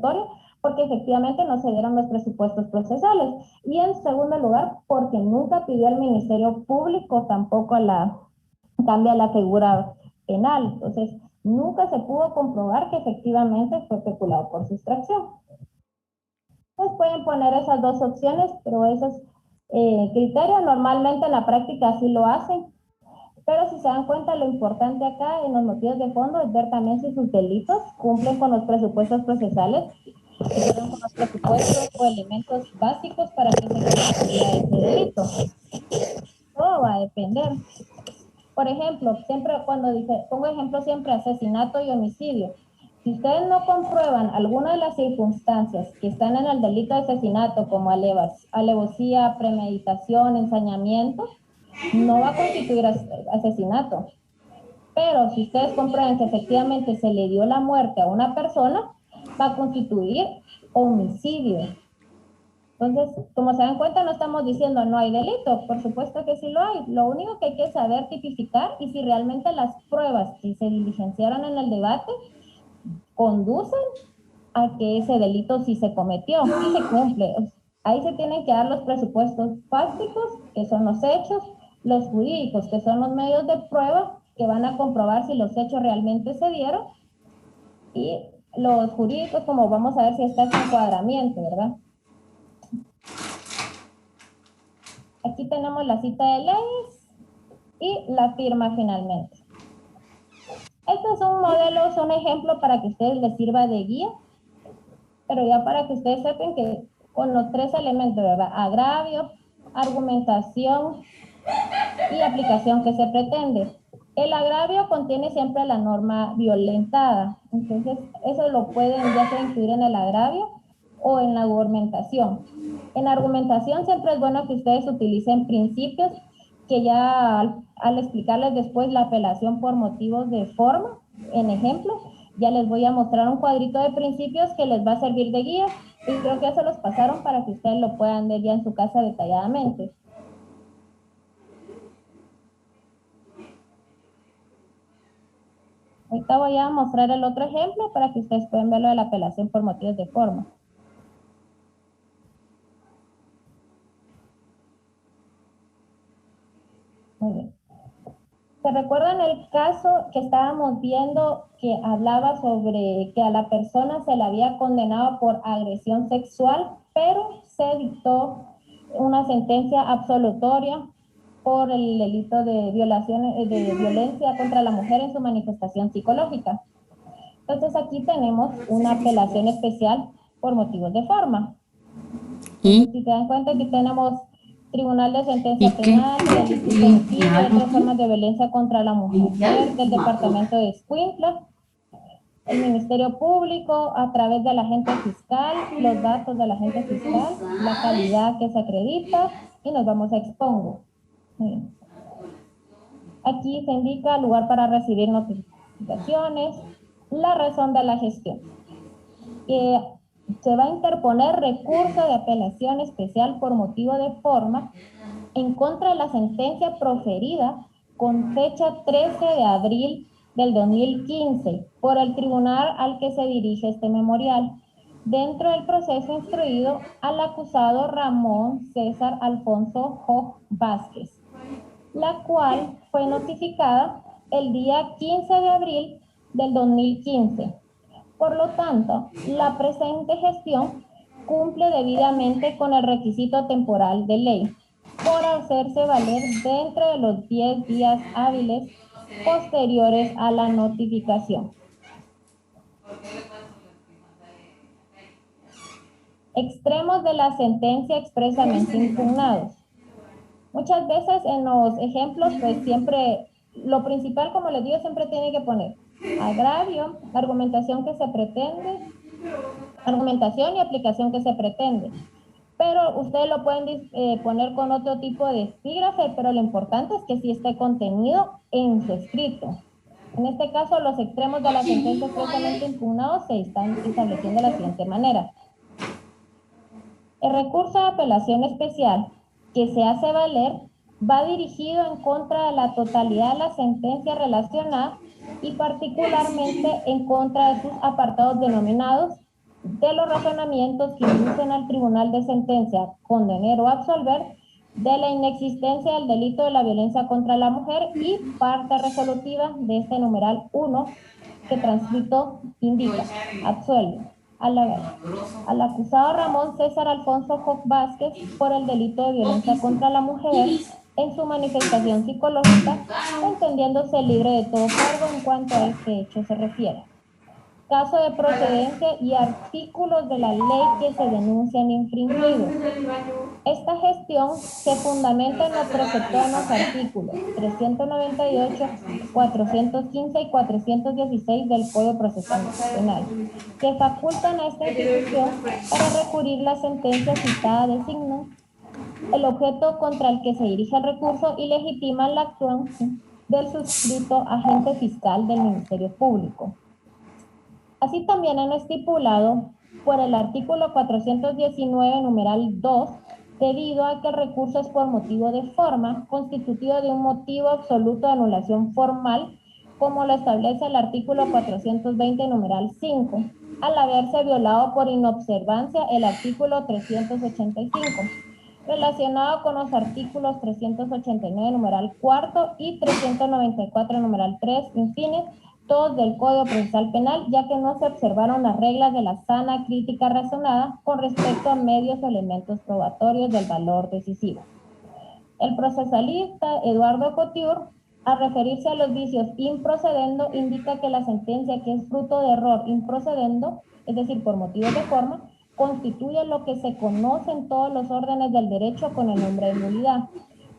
porque efectivamente no se dieron los presupuestos procesales. Y en segundo lugar, porque nunca pidió al Ministerio Público tampoco cambia la figura penal. Entonces, nunca se pudo comprobar que efectivamente fue peculado por sustracción. Pues pueden poner esas dos opciones, pero esos criterios normalmente en la práctica así lo hacen. Pero si se dan cuenta, lo importante acá en los motivos de fondo es ver también si sus delitos cumplen con los presupuestos procesales, cumplen con los presupuestos o elementos básicos para que se constituya ese delito. Todo va a depender. Por ejemplo, siempre cuando pongo ejemplo siempre asesinato y homicidio. Si ustedes no comprueban alguna de las circunstancias que están en el delito de asesinato, como alevosía, premeditación, ensañamiento, no va a constituir asesinato. Pero si ustedes comprueban que efectivamente se le dio la muerte a una persona, va a constituir homicidio. Entonces, como se dan cuenta, no estamos diciendo no hay delito, por supuesto que sí lo hay. Lo único que hay que saber tipificar y si realmente las pruebas que se diligenciaron en el debate conducen a que ese delito sí se cometió, sí se cumple. Ahí se tienen que dar los presupuestos fácticos, que son los hechos, los jurídicos, que son los medios de prueba que van a comprobar si los hechos realmente se dieron, y los jurídicos, como vamos a ver si está ese encuadramiento, ¿verdad? Aquí tenemos la cita de leyes y la firma finalmente. Este es un modelo, es un ejemplo para que a ustedes les sirva de guía, pero ya para que ustedes sepan que con los tres elementos, ¿verdad? Agravio, argumentación y aplicación que se pretende. El agravio contiene siempre la norma violentada, entonces eso lo pueden ya sea incluir en el agravio o en la argumentación. En argumentación siempre es bueno que ustedes utilicen principios que ya al explicarles después la apelación por motivos de forma, en ejemplo, ya les voy a mostrar un cuadrito de principios que les va a servir de guía y creo que ya se los pasaron para que ustedes lo puedan ver ya en su casa detalladamente. Ahorita voy a mostrar el otro ejemplo para que ustedes puedan ver lo de la apelación por motivos de forma. Muy bien. ¿Se recuerdan el caso que estábamos viendo que hablaba sobre que a la persona se le había condenado por agresión sexual, pero se dictó una sentencia absolutoria por el delito de de violencia contra la mujer en su manifestación psicológica? Entonces aquí tenemos una apelación especial por motivos de forma. ¿Y? Si se dan cuenta, aquí tenemos Tribunal de Sentencia ¿Y qué? Penal, delito y homicidio y otras formas de violencia contra la mujer del departamento de Escuintla, el Ministerio Público a través del agente fiscal, los datos del agente fiscal, la calidad que se acredita y nos vamos a Expongo. Aquí se indica el lugar para recibir notificaciones, la razón de la gestión. Se va a interponer recurso de apelación especial por motivo de forma en contra de la sentencia proferida con fecha 13 de abril del 2015 por el tribunal al que se dirige este memorial, dentro del proceso instruido al acusado Ramón César Alfonso Hoch Vázquez, la cual fue notificada el día 15 de abril del 2015. Por lo tanto, la presente gestión cumple debidamente con el requisito temporal de ley por hacerse valer dentro de los 10 días hábiles posteriores a la notificación. Extremos de la sentencia expresamente impugnados. Muchas veces en los ejemplos, pues siempre, lo principal, como les digo, siempre tiene que poner agravio, argumentación que se pretende, argumentación y aplicación que se pretende. Pero ustedes lo pueden poner con otro tipo de epígrafe, pero lo importante es que sí esté contenido en su escrito. En este caso, los extremos de la sentencia expresamente impugnados se están estableciendo de la siguiente manera. El recurso de apelación especial que se hace valer va dirigido en contra de la totalidad de la sentencia relacionada y particularmente en contra de sus apartados denominados de los razonamientos que inducen al tribunal de sentencia condenar o absolver, de la inexistencia del delito de la violencia contra la mujer y parte resolutiva de este numeral 1 que transcrito indica, absuelve al acusado Ramón César Alfonso Joc Vázquez por el delito de violencia contra la mujer en su manifestación psicológica, entendiéndose libre de todo cargo en cuanto a este hecho se refiere. Caso de procedencia y artículos de la ley que se denuncian infringidos. Esta gestión se fundamenta en los preceptos en los artículos 398, 415 y 416 del Código Procesal Penal, que facultan a esta institución para recurrir la sentencia citada de signo, el objeto contra el que se dirige el recurso y legitiman la acción del suscrito agente fiscal del Ministerio Público. Así también han estipulado por el artículo 419, numeral 2, debido a que el recurso es por motivo de forma, constitutivo de un motivo absoluto de anulación formal, como lo establece el artículo 420, numeral 5, al haberse violado por inobservancia el artículo 385, relacionado con los artículos 389, numeral 4 y 394, numeral 3, infines, todos del Código Procesal Penal, ya que no se observaron las reglas de la sana crítica razonada con respecto a medios o elementos probatorios del valor decisivo. El procesalista Eduardo Couture, al referirse a los vicios improcedendo, indica que la sentencia que es fruto de error improcedendo, es decir, por motivos de forma, constituye lo que se conoce en todos los órdenes del derecho con el nombre de nulidad.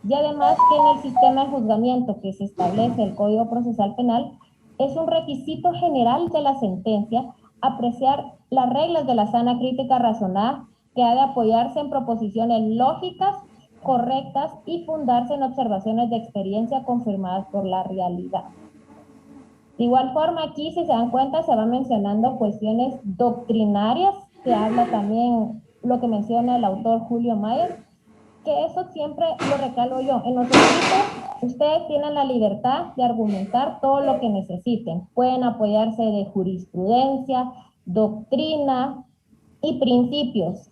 Y además que en el sistema de juzgamiento que se establece el Código Procesal Penal, es un requisito general de la sentencia apreciar las reglas de la sana crítica razonada, que ha de apoyarse en proposiciones lógicas, correctas y fundarse en observaciones de experiencia confirmadas por la realidad. De igual forma, aquí, si se dan cuenta, se van mencionando cuestiones doctrinarias, que habla también lo que menciona el autor Julio Mayer, que eso siempre lo recalco yo. En los escritos, ustedes tienen la libertad de argumentar todo lo que necesiten. Pueden apoyarse de jurisprudencia, doctrina y principios.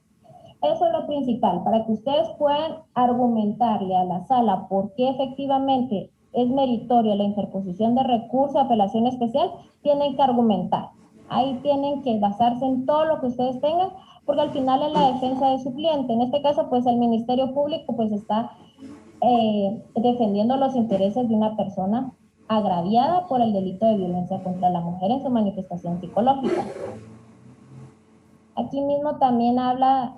Eso es lo principal, para que ustedes puedan argumentarle a la sala por qué efectivamente es meritoria la interposición de recurso de apelación especial, tienen que argumentar. Ahí tienen que basarse en todo lo que ustedes tengan, porque al final es la defensa de su cliente. En este caso, pues el Ministerio Público pues está defendiendo los intereses de una persona agraviada por el delito de violencia contra la mujer en su manifestación psicológica. Aquí mismo también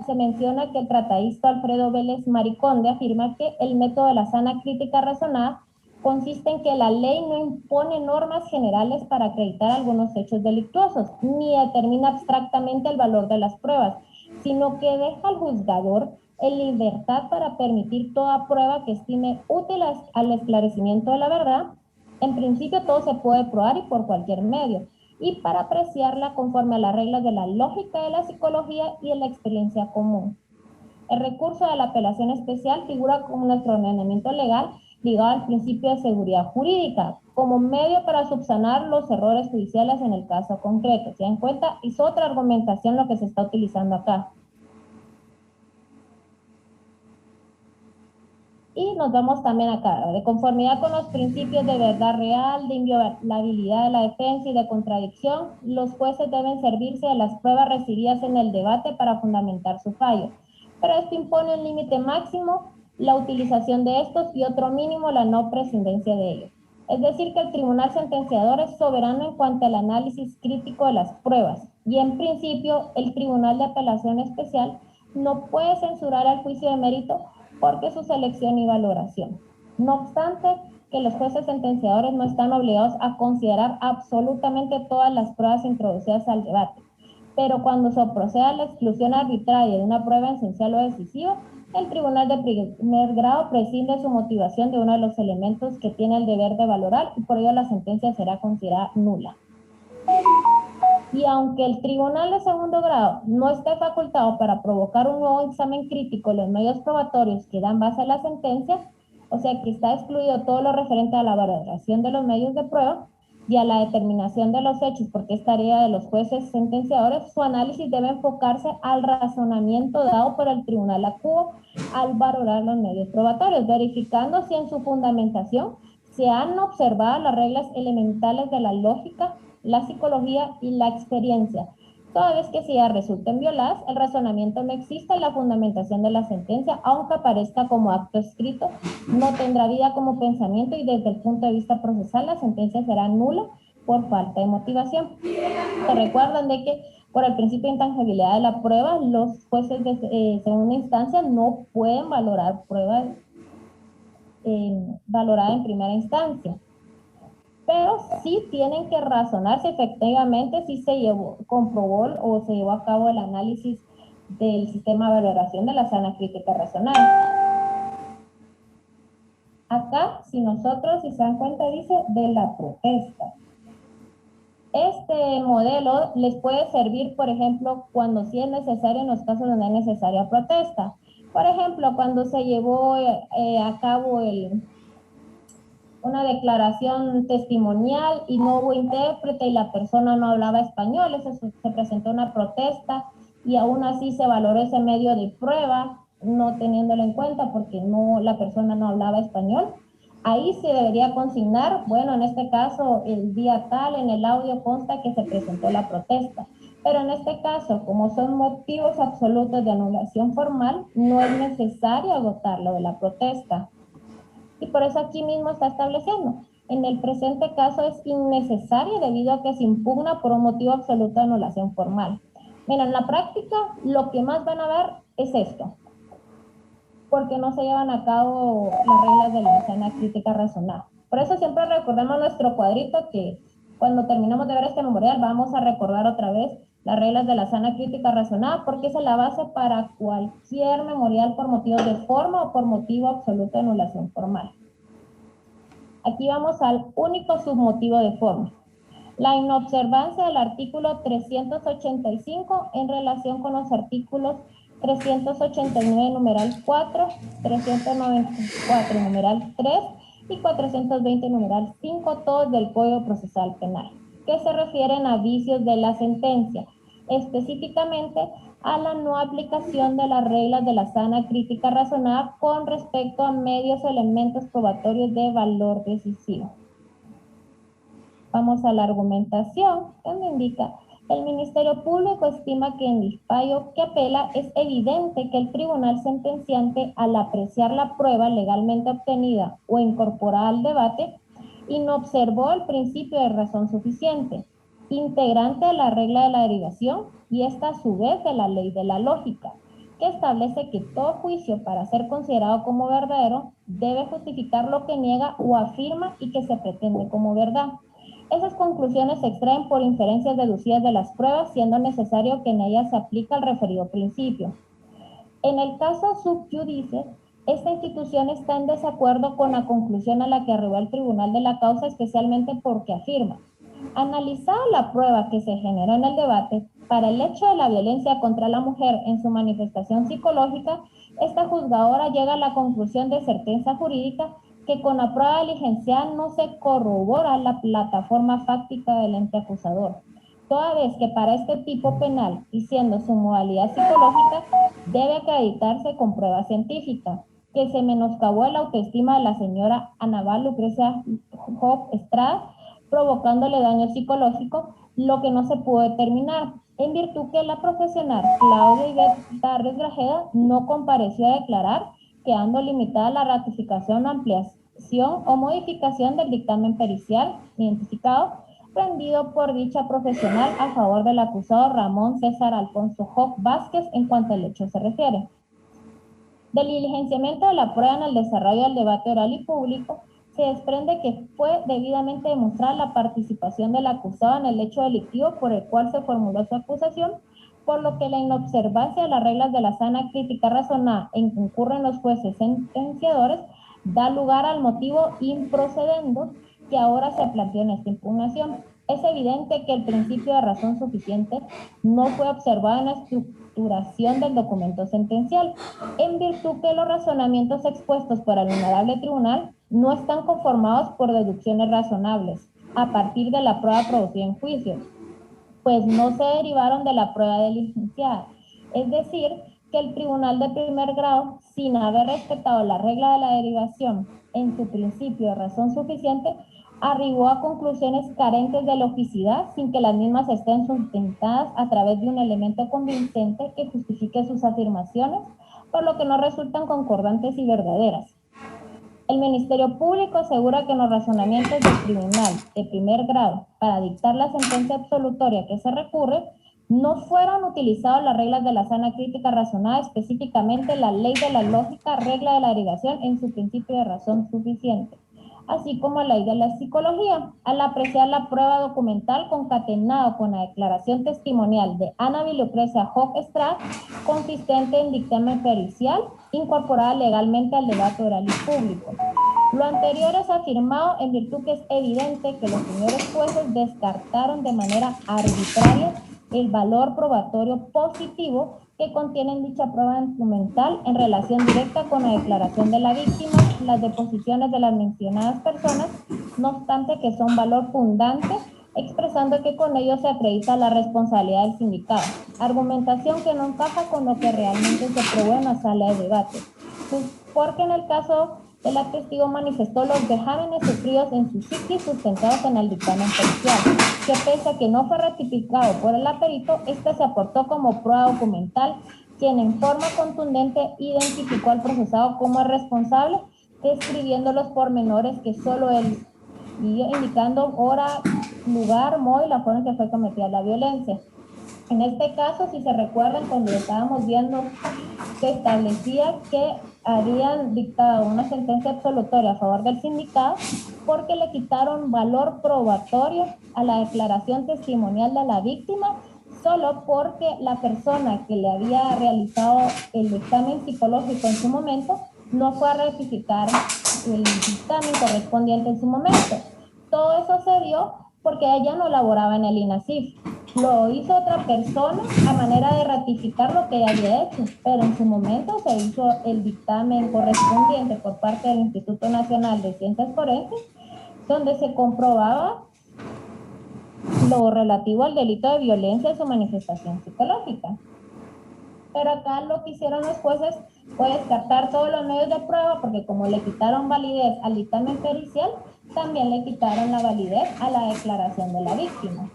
se menciona que el tratadista Alfredo Vélez Mariconde afirma que el método de la sana crítica razonada consiste en que la ley no impone normas generales para acreditar algunos hechos delictuosos, ni determina abstractamente el valor de las pruebas, sino que deja al juzgador en libertad para permitir toda prueba que estime útil al esclarecimiento de la verdad. En principio todo se puede probar y por cualquier medio, y para apreciarla conforme a las reglas de la lógica de la psicología y de la experiencia común. El recurso de la apelación especial figura como nuestro ordenamiento legal ligado al principio de seguridad jurídica, como medio para subsanar los errores judiciales en el caso concreto. ¿Se dan cuenta? Es otra argumentación lo que se está utilizando acá. Y nos vamos también acá, de conformidad con los principios de verdad real, de inviolabilidad de la defensa y de contradicción, los jueces deben servirse de las pruebas recibidas en el debate para fundamentar su fallo. Pero esto impone un límite máximo, la utilización de estos, y otro mínimo, la no prescindencia de ellos. Es decir, que el tribunal sentenciador es soberano en cuanto al análisis crítico de las pruebas, y en principio el tribunal de apelación especial no puede censurar el juicio de mérito porque su selección y valoración. No obstante, que los jueces sentenciadores no están obligados a considerar absolutamente todas las pruebas introducidas al debate, pero cuando se proceda a la exclusión arbitraria de una prueba esencial o decisiva, el tribunal de primer grado prescinde su motivación de uno de los elementos que tiene el deber de valorar, y por ello la sentencia será considerada nula. Y aunque el tribunal de segundo grado no esté facultado para provocar un nuevo examen crítico en los medios probatorios que dan base a la sentencia, o sea que está excluido todo lo referente a la valoración de los medios de prueba, y a la determinación de los hechos, porque es tarea de los jueces sentenciadores, su análisis debe enfocarse al razonamiento dado por el tribunal acuo al valorar los medios probatorios, verificando si en su fundamentación se han observado las reglas elementales de la lógica, la psicología y la experiencia. Toda vez que si ya resulten violadas, el razonamiento no existe y la fundamentación de la sentencia, aunque aparezca como acto escrito, no tendrá vida como pensamiento y desde el punto de vista procesal la sentencia será nula por falta de motivación. Se recuerdan de que por el principio de intangibilidad de la prueba, los jueces de segunda instancia no pueden valorar pruebas valoradas en primera instancia, pero sí tienen que razonar si efectivamente sí se comprobó o se llevó a cabo el análisis del sistema de valoración de la sana crítica racional. Acá, si nosotros, si se dan cuenta, dice de la protesta. Este modelo les puede servir, por ejemplo, cuando sí es necesario en los casos donde es necesaria protesta. Por ejemplo, cuando se llevó a cabo una declaración testimonial y no hubo intérprete y la persona no hablaba español, eso se presentó una protesta y aún así se valoró ese medio de prueba, no teniéndolo en cuenta porque la persona no hablaba español. Ahí se debería consignar, bueno, en este caso, el día tal, en el audio consta que se presentó la protesta. Pero en este caso, como son motivos absolutos de anulación formal, no es necesario agotar lo de la protesta. Y por eso aquí mismo está estableciendo. En el presente caso es innecesario debido a que se impugna por un motivo absoluto de anulación formal. Mira, en la práctica lo que más van a ver es esto, porque no se llevan a cabo las reglas de la sana crítica razonada. Por eso siempre recordemos nuestro cuadrito que cuando terminamos de ver este memorial vamos a recordar otra vez las reglas de la sana crítica razonada, porque esa es la base para cualquier memorial por motivos de forma o por motivo absoluto de anulación formal. Aquí vamos al único submotivo de forma. La inobservancia del artículo 385 en relación con los artículos 389 numeral 4, 394 numeral 3 y 420 numeral 5, todos del Código Procesal Penal, que se refieren a vicios de la sentencia, específicamente a la no aplicación de las reglas de la sana crítica razonada con respecto a medios o elementos probatorios de valor decisivo. Vamos a la argumentación, donde indica: el Ministerio Público estima que en el fallo que apela es evidente que el tribunal sentenciante, al apreciar la prueba legalmente obtenida o incorporada al debate, inobservó el principio de razón suficiente, integrante de la regla de la derivación y esta a su vez de la ley de la lógica, que establece que todo juicio, para ser considerado como verdadero, debe justificar lo que niega o afirma y que se pretende como verdad. Esas conclusiones se extraen por inferencias deducidas de las pruebas, siendo necesario que en ellas se aplique el referido principio. En el caso sub judice, esta institución está en desacuerdo con la conclusión a la que arribó el tribunal de la causa, especialmente porque afirma: analizada la prueba que se generó en el debate, para el hecho de la violencia contra la mujer en su manifestación psicológica, esta juzgadora llega a la conclusión de certeza jurídica que con la prueba diligenciada no se corrobora la plataforma fáctica del ente acusador, toda vez que para este tipo penal, y siendo su modalidad psicológica, debe acreditarse con prueba científica, que se menoscabó la autoestima de la señora Anabel Lucrecia Job Estrada, provocándole daño psicológico, lo que no se pudo determinar, en virtud que la profesional Claudia Ivette Tarres Grajeda no compareció a declarar, quedando limitada la ratificación, ampliación o modificación del dictamen pericial identificado rendido por dicha profesional a favor del acusado Ramón César Alfonso Job Vázquez en cuanto al hecho se refiere. Del diligenciamiento de la prueba en el desarrollo del debate oral y público, se desprende que fue debidamente demostrada la participación del acusado en el hecho delictivo por el cual se formuló su acusación, por lo que la inobservancia de las reglas de la sana crítica razonada en que incurren los jueces sentenciadores da lugar al motivo improcedendo que ahora se plantea en esta impugnación. Es evidente que el principio de razón suficiente no fue observado en la estructuración del documento sentencial, en virtud que los razonamientos expuestos por el honorable tribunal no están conformados por deducciones razonables, a partir de la prueba producida en juicio, pues no se derivaron de la prueba diligenciada. Es decir, que el tribunal de primer grado, sin haber respetado la regla de la derivación en su principio de razón suficiente, arribó a conclusiones carentes de logicidad sin que las mismas estén sustentadas a través de un elemento convincente que justifique sus afirmaciones, por lo que no resultan concordantes y verdaderas. El Ministerio Público asegura que en los razonamientos del tribunal de primer grado para dictar la sentencia absolutoria que se recurre, no fueron utilizadas las reglas de la sana crítica razonada, específicamente la ley de la lógica, regla de la derivación en su principio de razón suficiente, así como la ley de la psicología, al apreciar la prueba documental concatenado con la declaración testimonial de Ana Lucrecia Hock Estrada, consistente en dictamen pericial, incorporada legalmente al debate oral y público. Lo anterior es afirmado en virtud que es evidente que los señores jueces descartaron de manera arbitraria el valor probatorio positivo que contiene dicha prueba documental en relación directa con la declaración de la víctima, las deposiciones de las mencionadas personas, no obstante que son valor fundante, expresando que con ello se acredita la responsabilidad del sindicado, argumentación que no encaja con lo que realmente se probó en la sala de debate, porque en el caso de la testigo manifestó los vejámenes sufridos en su psiquis sustentados en el dictamen pericial, que pese a que no fue ratificado por el aperito, este se aportó como prueba documental, quien en forma contundente identificó al procesado como el responsable, describiendo los pormenores que solo él, y indicando hora, lugar, modo y la forma en que fue cometida la violencia. En este caso, si se recuerdan, cuando estábamos viendo, se establecía que habían dictado una sentencia absolutoria a favor del sindicato porque le quitaron valor probatorio a la declaración testimonial de la víctima, solo porque la persona que le había realizado el examen psicológico en su momento no fue a ratificar el dictamen correspondiente en su momento. Todo eso se dio porque ella no laboraba en el INASIF. Lo hizo otra persona a manera de ratificar lo que ella había hecho, pero en su momento se hizo el dictamen correspondiente por parte del Instituto Nacional de Ciencias Forenses, donde se comprobaba lo relativo al delito de violencia en su manifestación psicológica. Pero acá lo que hicieron los jueces fue descartar todos los medios de prueba, porque como le quitaron validez al dictamen pericial, también le quitaron la validez a la declaración de la víctima.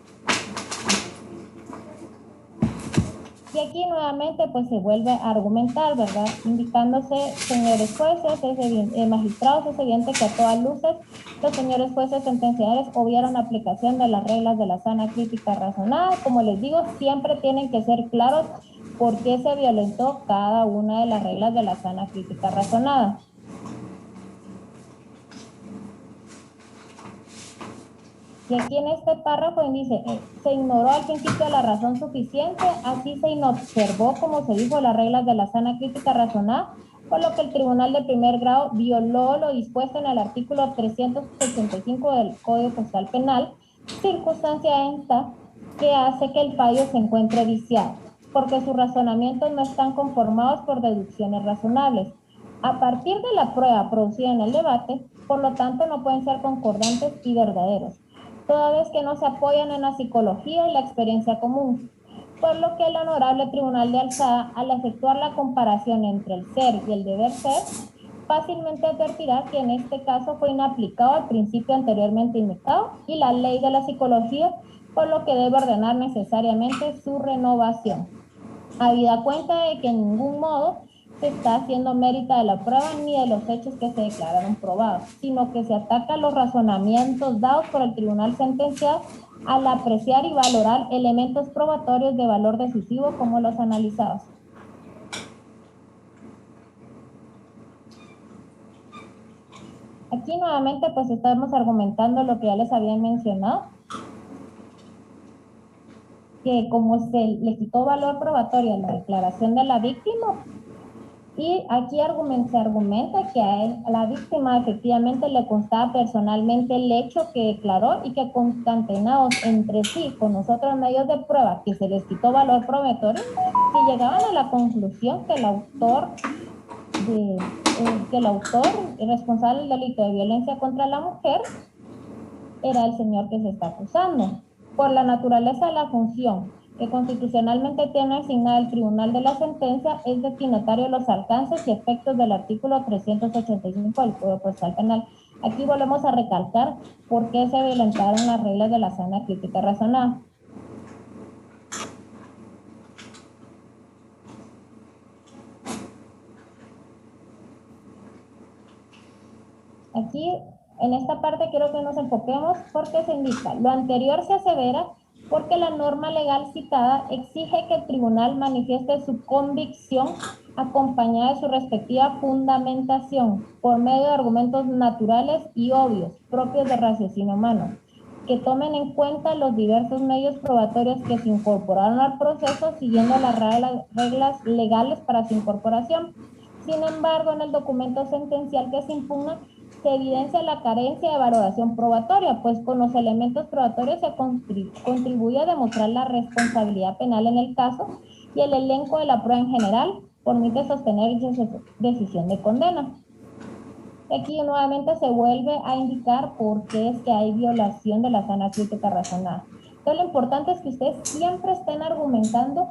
Y aquí nuevamente pues se vuelve a argumentar, ¿verdad? Indicándose, señores jueces, magistrados, es evidente que a todas luces los señores jueces sentenciadores obviaron la aplicación de las reglas de la sana crítica razonada. Como les digo, siempre tienen que ser claros por qué se violentó cada una de las reglas de la sana crítica razonada. Y aquí en este párrafo dice, se ignoró al principio la razón suficiente, así se inobservó, como se dijo, las reglas de la sana crítica razonada, por lo que el tribunal de primer grado violó lo dispuesto en el artículo 385 del Código Postal Penal, circunstancia esta que hace que el fallo se encuentre viciado, porque sus razonamientos no están conformados por deducciones razonables. A partir de la prueba producida en el debate, por lo tanto, no pueden ser concordantes y verdaderos, toda vez que no se apoyan en la psicología y la experiencia común, por lo que el Honorable Tribunal de Alzada, al efectuar la comparación entre el ser y el deber ser, fácilmente advertirá que en este caso fue inaplicado el principio anteriormente indicado y la ley de la psicología, por lo que debe ordenar necesariamente su renovación. Habida cuenta de que en ningún modo se está haciendo mérito de la prueba ni de los hechos que se declararon probados, sino que se ataca los razonamientos dados por el tribunal sentenciado al apreciar y valorar elementos probatorios de valor decisivo como los analizados. Aquí nuevamente pues estamos argumentando lo que ya les había mencionado, que como se le quitó valor probatorio a la declaración de la víctima, y aquí se argumenta que a la víctima efectivamente le constaba personalmente el hecho que declaró y que concatenados entre sí con los otros medios de prueba que se les quitó valor probatorio, si llegaban a la conclusión que el autor responsable del delito de violencia contra la mujer era el señor que se está acusando. Por la naturaleza de la función que constitucionalmente tiene asignada el tribunal de la sentencia, es destinatario de los alcances y efectos del artículo 385 del Código Procesal Penal. Aquí volvemos a recalcar por qué se violentaron las reglas de la sana crítica razonada. Aquí, en esta parte quiero que nos enfoquemos porque se indica, lo anterior se asevera porque la norma legal citada exige que el tribunal manifieste su convicción acompañada de su respectiva fundamentación por medio de argumentos naturales y obvios, propios de raciocinio humano, que tomen en cuenta los diversos medios probatorios que se incorporaron al proceso siguiendo las reglas legales para su incorporación. Sin embargo, en el documento sentencial que se impugna, se evidencia la carencia de valoración probatoria, pues con los elementos probatorios se contribuye a demostrar la responsabilidad penal en el caso y el elenco de la prueba en general permite sostener decisión de condena. Aquí nuevamente se vuelve a indicar por qué es que hay violación de la sana crítica razonada. Entonces lo importante es que ustedes siempre estén argumentando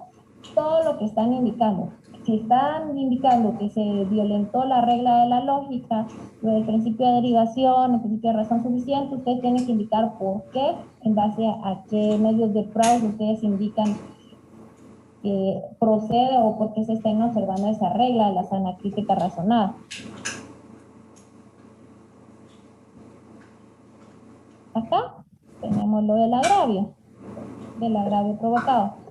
todo lo que están indicando. Si están indicando que se violentó la regla de la lógica, el principio de derivación, el principio de razón suficiente, ustedes tienen que indicar por qué, en base a qué medios de prueba ustedes indican que procede o por qué se estén observando esa regla de la sana crítica razonada. Acá tenemos lo del agravio provocado.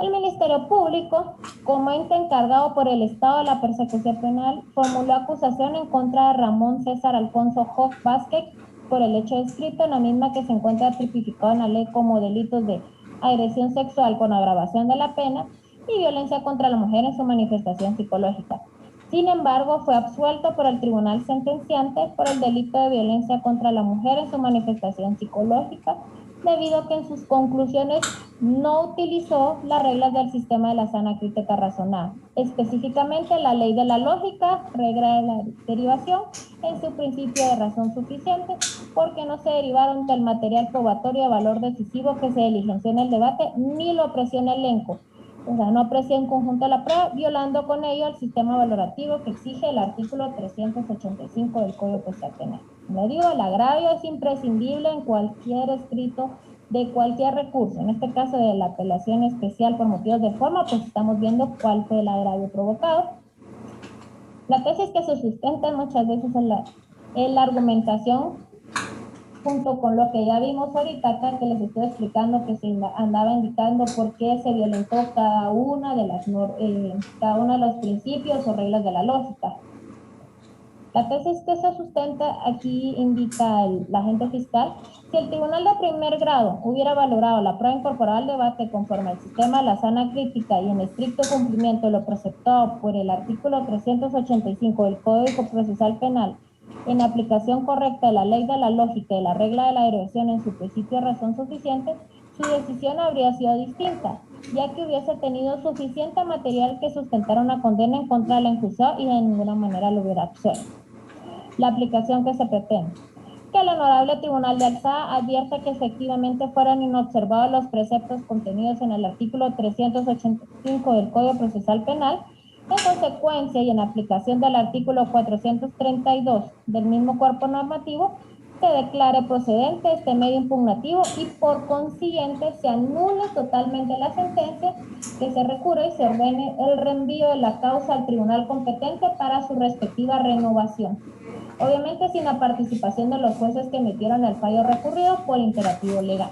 El Ministerio Público, como ente encargado por el Estado de la persecución penal, formuló acusación en contra de Ramón César Alfonso Hoff Vázquez por el hecho descrito en la misma que se encuentra tipificado en la ley como delitos de agresión sexual con agravación de la pena y violencia contra la mujer en su manifestación psicológica. Sin embargo, fue absuelto por el tribunal sentenciante por el delito de violencia contra la mujer en su manifestación psicológica, debido a que en sus conclusiones no utilizó las reglas del sistema de la sana crítica razonada, específicamente la ley de la lógica, regla de la derivación, en su principio de razón suficiente, porque no se derivaron del material probatorio de valor decisivo que se diligenció en el debate, ni lo apreció en el elenco. O sea, no aprecia en conjunto la prueba, violando con ello el sistema valorativo que exige el artículo 385 del Código Procesal Penal. Como digo, el agravio es imprescindible en cualquier escrito de cualquier recurso. En este caso de la apelación especial por motivos de forma, pues estamos viendo cuál fue el agravio provocado. La tesis que se sustenta muchas veces en la argumentación, junto con lo que ya vimos ahorita acá, que les estoy explicando, que se andaba indicando por qué se violentó cada uno de los principios o reglas de la lógica. La tesis que se sustenta aquí indica la agente fiscal: si el tribunal de primer grado hubiera valorado la prueba incorporada al debate conforme al sistema de la sana crítica y en estricto cumplimiento de lo preceptado por el artículo 385 del Código Procesal Penal, en aplicación correcta de la ley de la lógica y la regla de la derivación en su principio de razón suficiente, su decisión habría sido distinta, ya que hubiese tenido suficiente material que sustentara una condena en contra del acusado y de ninguna manera lo hubiera absuelto. La aplicación que se pretende: que el Honorable Tribunal de Alzada advierte que efectivamente fueron inobservados los preceptos contenidos en el artículo 385 del Código Procesal Penal. En consecuencia y en aplicación del artículo 432 del mismo cuerpo normativo, se declare procedente este medio impugnativo y por consiguiente se anule totalmente la sentencia, que se recurre y se ordene el reenvío de la causa al tribunal competente para su respectiva renovación. Obviamente sin la participación de los jueces que emitieron el fallo recurrido por imperativo legal.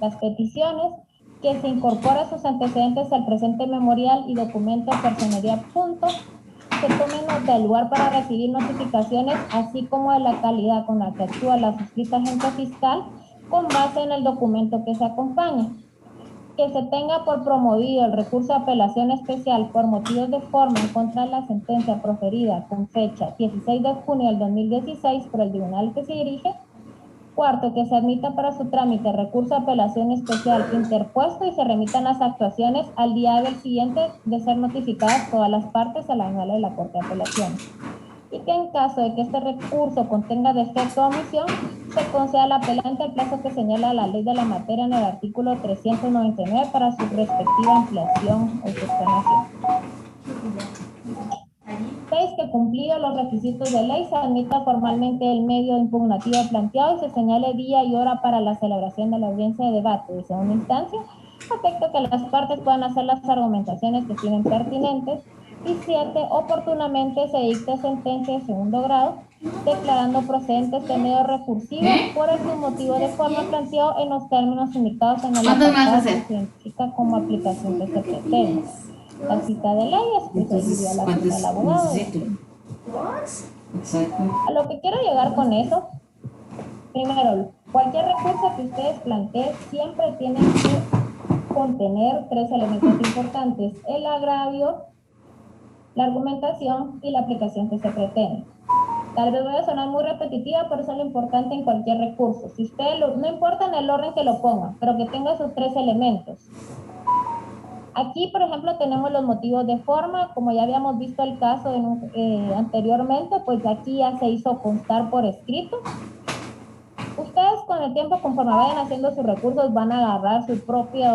Las peticiones que se incorporan sus antecedentes al presente memorial y documento personería adjunto, se tomen nota del lugar para recibir notificaciones, así como de la calidad con la que actúa la suscrita agente fiscal con base en el documento que se acompaña. Que se tenga por promovido el recurso de apelación especial por motivos de forma en contra de la sentencia proferida con fecha 16 de junio del 2016 por el tribunal que se dirige. Cuarto, que se admita para su trámite recurso de apelación especial interpuesto y se remitan las actuaciones al día del siguiente de ser notificadas todas las partes a la anual de la Corte de Apelaciones. y que en caso de que este recurso contenga defecto o omisión, se conceda al apelante el plazo que señala la ley de la materia en el artículo 399 para su respectiva ampliación o subsanación. 6. Que cumplidos los requisitos de ley, se admita formalmente el medio impugnativo planteado y se señale día y hora para la celebración de la audiencia de debate de segunda instancia, a efecto que las partes puedan hacer las argumentaciones que estimen pertinentes. Y 7. Oportunamente se dicte sentencia de segundo grado, declarando procedente este medio recursivo por el motivo de forma planteado en los términos indicados en el apartado que se identifica como aplicación que se pretende. La cita de ley es pues seguiría la cita del abogado. A lo que quiero llegar con eso, primero, cualquier recurso que ustedes planteen siempre tiene que contener 3 elementos importantes: el agravio, la argumentación y la aplicación que se pretende. Tal vez voy a sonar muy repetitiva, pero eso es lo importante en cualquier recurso. Si ustedes, no importa en el orden que lo pongan, pero que tenga esos 3 elementos. Aquí, por ejemplo, tenemos los motivos de forma, como ya habíamos visto el caso anteriormente, pues aquí ya se hizo constar por escrito. Ustedes con el tiempo, conforme vayan haciendo sus recursos, van a agarrar su propia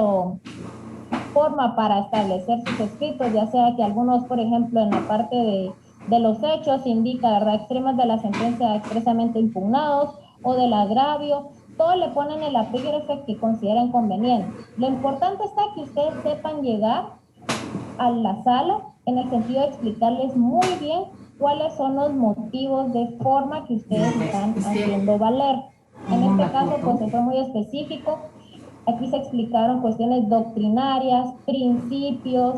forma para establecer sus escritos, ya sea que algunos, por ejemplo, en la parte de los hechos indica, ¿verdad?, extremos de la sentencia expresamente impugnados o del agravio. Todo le ponen el epígrafe que consideren conveniente. Lo importante está que ustedes sepan llegar a la sala en el sentido de explicarles muy bien cuáles son los motivos de forma que ustedes están haciendo valer. En este caso, pues se fue muy específico. Aquí se explicaron cuestiones doctrinarias, principios.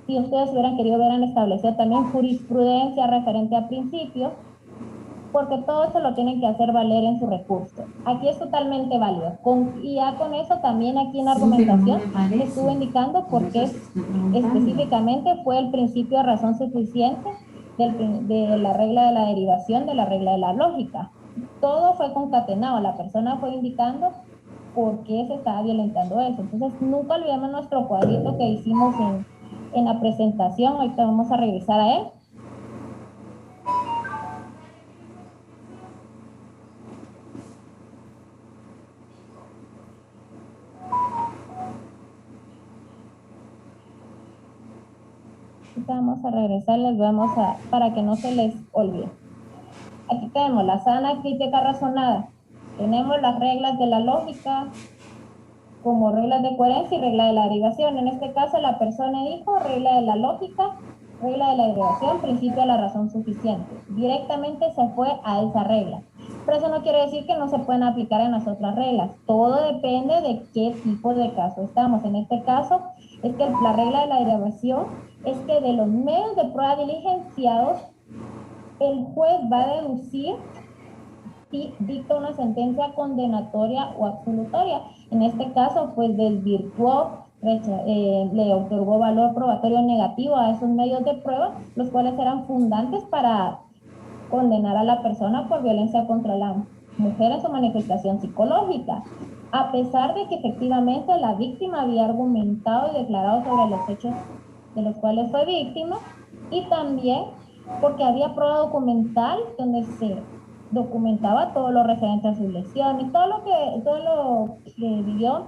Si ustedes hubieran querido, hubieran establecido también jurisprudencia referente a principios, porque todo eso lo tienen que hacer valer en su recurso. Aquí es totalmente válido. Y ya con eso también aquí en la argumentación les estuve indicando por qué específicamente fue el principio de razón suficiente de la regla de la derivación, de la regla de la lógica. Todo fue concatenado, la persona fue indicando por qué se estaba violentando eso. Entonces, nunca olvidemos nuestro cuadrito que hicimos en la presentación. Ahorita vamos a regresar a él. Vamos a regresar, para que no se les olvide. Aquí tenemos la sana crítica razonada. Tenemos las reglas de la lógica como reglas de coherencia y regla de la derivación. En este caso la persona dijo regla de la lógica, regla de la derivación, principio de la razón suficiente. Directamente se fue a esa regla. Pero eso no quiere decir que no se puedan aplicar en las otras reglas. Todo depende de qué tipo de caso estamos. En este caso es que la regla de la derivación es que de los medios de prueba diligenciados, el juez va a deducir si dicta una sentencia condenatoria o absolutoria. En este caso, pues desvirtuó, le otorgó valor probatorio negativo a esos medios de prueba, los cuales eran fundantes para condenar a la persona por violencia contra la mujer en su manifestación psicológica, a pesar de que efectivamente la víctima había argumentado y declarado sobre los hechos de los cuales fue víctima, y también porque había prueba documental donde se documentaba todo lo referente a sus lesiones, todo lo que vivió,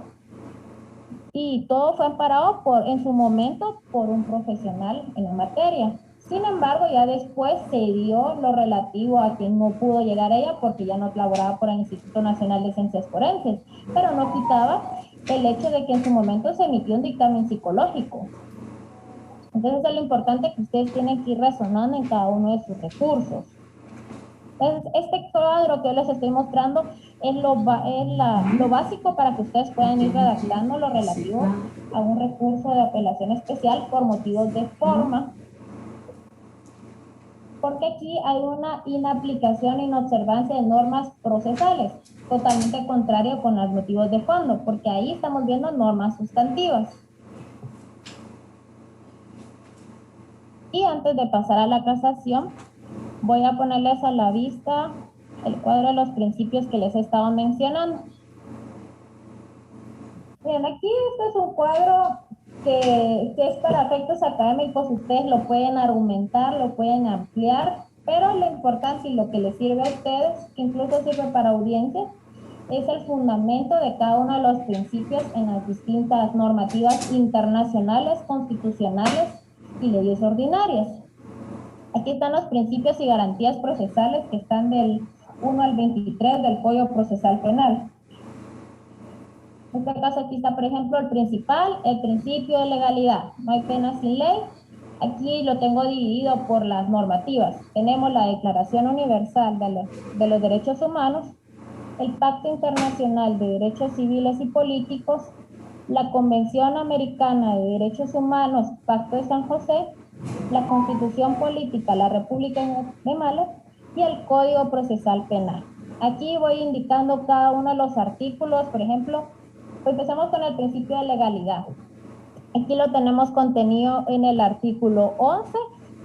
y todo fue amparado en su momento por un profesional en la materia. Sin embargo, ya después se dio lo relativo a quien no pudo llegar a ella porque ya no laboraba por el Instituto Nacional de Ciencias Forenses, pero no quitaba el hecho de que en su momento se emitió un dictamen psicológico. Entonces es lo importante que ustedes tienen que ir razonando en cada uno de sus recursos. Entonces, este cuadro que yo les estoy mostrando es lo básico para que ustedes puedan ir redactando lo relativo a un recurso de apelación especial por motivos de forma, porque aquí hay una inaplicación e inobservancia de normas procesales, totalmente contrario con los motivos de fondo, porque ahí estamos viendo normas sustantivas. Y antes de pasar a la casación, voy a ponerles a la vista el cuadro de los principios que les he estado mencionando. Bien, aquí este es un cuadro si es para efectos académicos, ustedes lo pueden argumentar, lo pueden ampliar, pero lo importante y lo que les sirve a ustedes, que incluso sirve para audiencias, es el fundamento de cada uno de los principios en las distintas normativas internacionales, constitucionales y leyes ordinarias. Aquí están los principios y garantías procesales que están del 1 al 23 del Código Procesal Penal. En este caso aquí está, por ejemplo, el principal, el principio de legalidad. No hay pena sin ley. Aquí lo tengo dividido por las normativas. Tenemos la Declaración Universal de los Derechos Humanos, el Pacto Internacional de Derechos Civiles y Políticos, la Convención Americana de Derechos Humanos, Pacto de San José, la Constitución Política de la República de Guatemala y el Código Procesal Penal. Aquí voy indicando cada uno de los artículos. Por ejemplo, empezamos con el principio de legalidad. Aquí lo tenemos contenido en el artículo 11,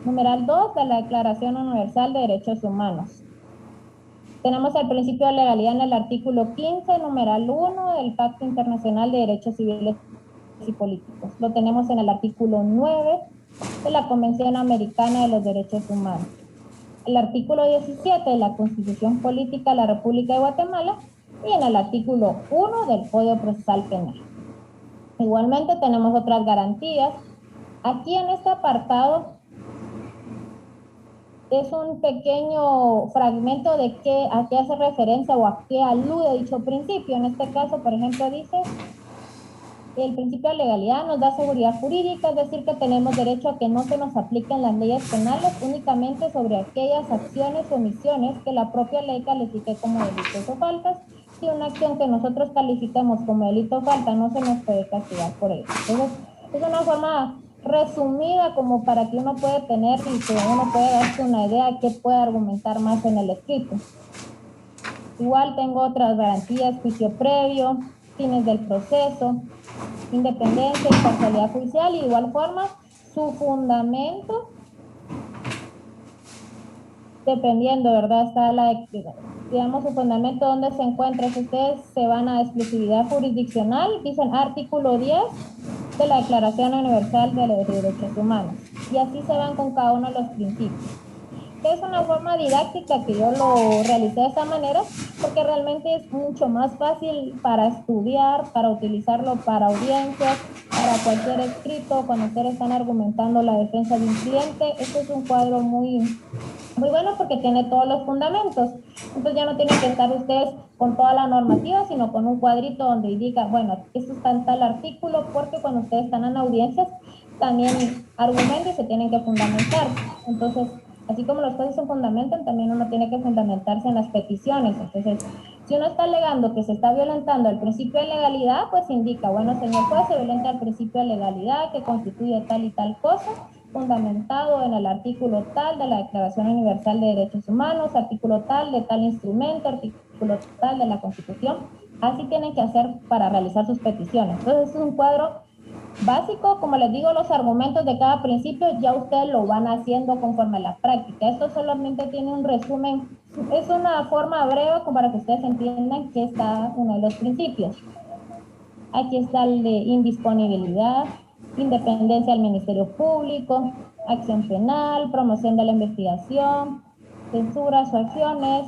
numeral 2 de la Declaración Universal de Derechos Humanos. Tenemos el principio de legalidad en el artículo 15, numeral 1 del Pacto Internacional de Derechos Civiles y Políticos. Lo tenemos en el artículo 9 de la Convención Americana de los Derechos Humanos. El artículo 17 de la Constitución Política de la República de Guatemala y en el artículo 1 del Código Procesal Penal. Igualmente tenemos otras garantías. Aquí en este apartado es un pequeño fragmento de a qué hace referencia o a qué alude dicho principio. En este caso, por ejemplo, dice: el principio de legalidad nos da seguridad jurídica, es decir, que tenemos derecho a que no se nos apliquen las leyes penales únicamente sobre aquellas acciones o omisiones que la propia ley califique como delitos o faltas. Si una acción que nosotros calificamos como delito o falta, no se nos puede castigar por ello. Entonces, es una forma resumida como para que uno pueda tener y que uno pueda darse una idea de qué puede argumentar más en el escrito. Igual tengo otras garantías: juicio previo, fines del proceso, independencia y imparcialidad judicial, y de igual forma su fundamento, dependiendo, ¿verdad? Está digamos, su fundamento donde se encuentra. Si ustedes se van a exclusividad jurisdiccional, dicen artículo 10 de la Declaración Universal de los Derechos Humanos, y así se van con cada uno de los principios. Es una forma didáctica que yo lo realicé de esta manera porque realmente es mucho más fácil para estudiar, para utilizarlo para audiencias, para cualquier escrito, cuando ustedes están argumentando la defensa de un cliente. Este es un cuadro muy bueno porque tiene todos los fundamentos. Entonces ya no tienen que estar ustedes con toda la normativa, sino con un cuadrito donde indica, bueno, esto está en tal artículo, porque cuando ustedes están en audiencias también argumentan y se tienen que fundamentar. Entonces, así como los jueces se fundamentan, también uno tiene que fundamentarse en las peticiones. Entonces, si uno está alegando que se está violentando el principio de legalidad, pues indica, bueno, señor juez, se violenta el principio de legalidad que constituye tal y tal cosa, fundamentado en el artículo tal de la Declaración Universal de Derechos Humanos, artículo tal de tal instrumento, artículo tal de la Constitución. Así tienen que hacer para realizar sus peticiones. Entonces, es un cuadro básico. Como les digo, los argumentos de cada principio ya ustedes lo van haciendo conforme a la práctica. Esto solamente tiene un resumen, es una forma breve para que ustedes entiendan que está uno de los principios. Aquí está el de indisponibilidad, independencia del Ministerio Público, acción penal, promoción de la investigación, censuras o acciones,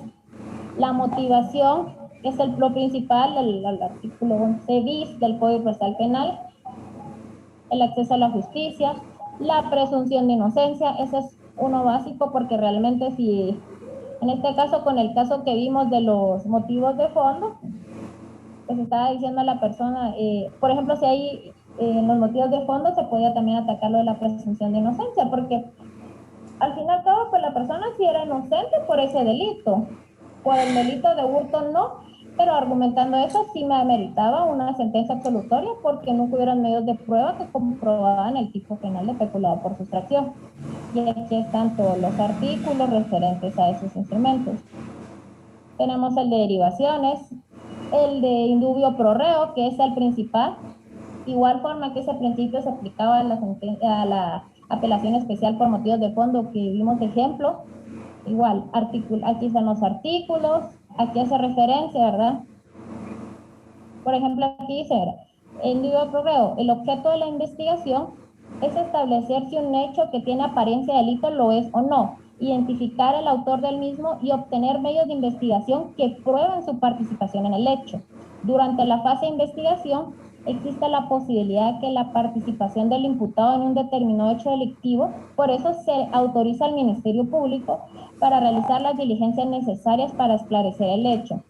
la motivación, que es lo principal, el artículo 11 bis del Código Procesal Penal, el acceso a la justicia, la presunción de inocencia. Ese es uno básico porque realmente si, en este caso, con el caso que vimos de los motivos de fondo, pues estaba diciendo a la persona, por ejemplo, si hay en los motivos de fondo se podía también atacar lo de la presunción de inocencia, porque al fin y al cabo, pues la persona sí era inocente por ese delito, por el delito de hurto no, pero argumentando eso sí me ameritaba una sentencia absolutoria porque no hubieron medios de prueba que comprobaban el tipo penal de peculado por sustracción. Y aquí están todos los artículos referentes a esos instrumentos. Tenemos el de derivaciones, el de indubio pro reo, que es el principal. Igual forma que ese principio se aplicaba a la apelación especial por motivos de fondo que vimos ejemplo. Igual, aquí están los artículos, aquí hace referencia, ¿verdad? Por ejemplo, aquí dice, En Diego Correo, el objeto de la investigación es establecer si un hecho que tiene apariencia de delito lo es o no, identificar al autor del mismo y obtener medios de investigación que prueben su participación en el hecho. Durante la fase de investigación, existe la posibilidad de que la participación del imputado en un determinado hecho delictivo, por eso se autoriza al Ministerio Público para realizar las diligencias necesarias para esclarecer el hecho.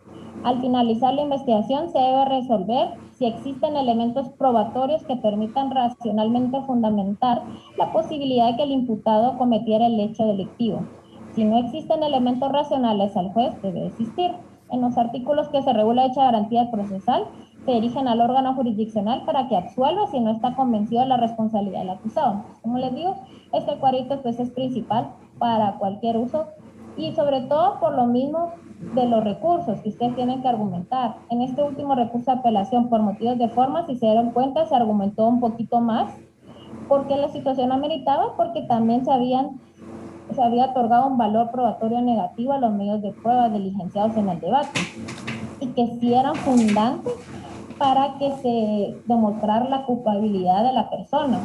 Al finalizar la investigación se debe resolver si existen elementos probatorios que permitan racionalmente fundamentar la posibilidad de que el imputado cometiera el hecho delictivo. Si no existen elementos racionales, al juez debe desistir. En los artículos que se regula dicha garantía procesal, se dirigen al órgano jurisdiccional para que absuelva si no está convencido de la responsabilidad del acusado. Como les digo, este cuadrito pues es principal para cualquier uso y sobre todo por lo mismo de los recursos que ustedes tienen que argumentar. En este último recurso de apelación por motivos de forma, si se dieron cuenta, se argumentó un poquito más porque la situación ameritaba, porque también se había otorgado un valor probatorio negativo a los medios de prueba diligenciados en el debate y que sí eran fundantes para que se demostrara la culpabilidad de la persona.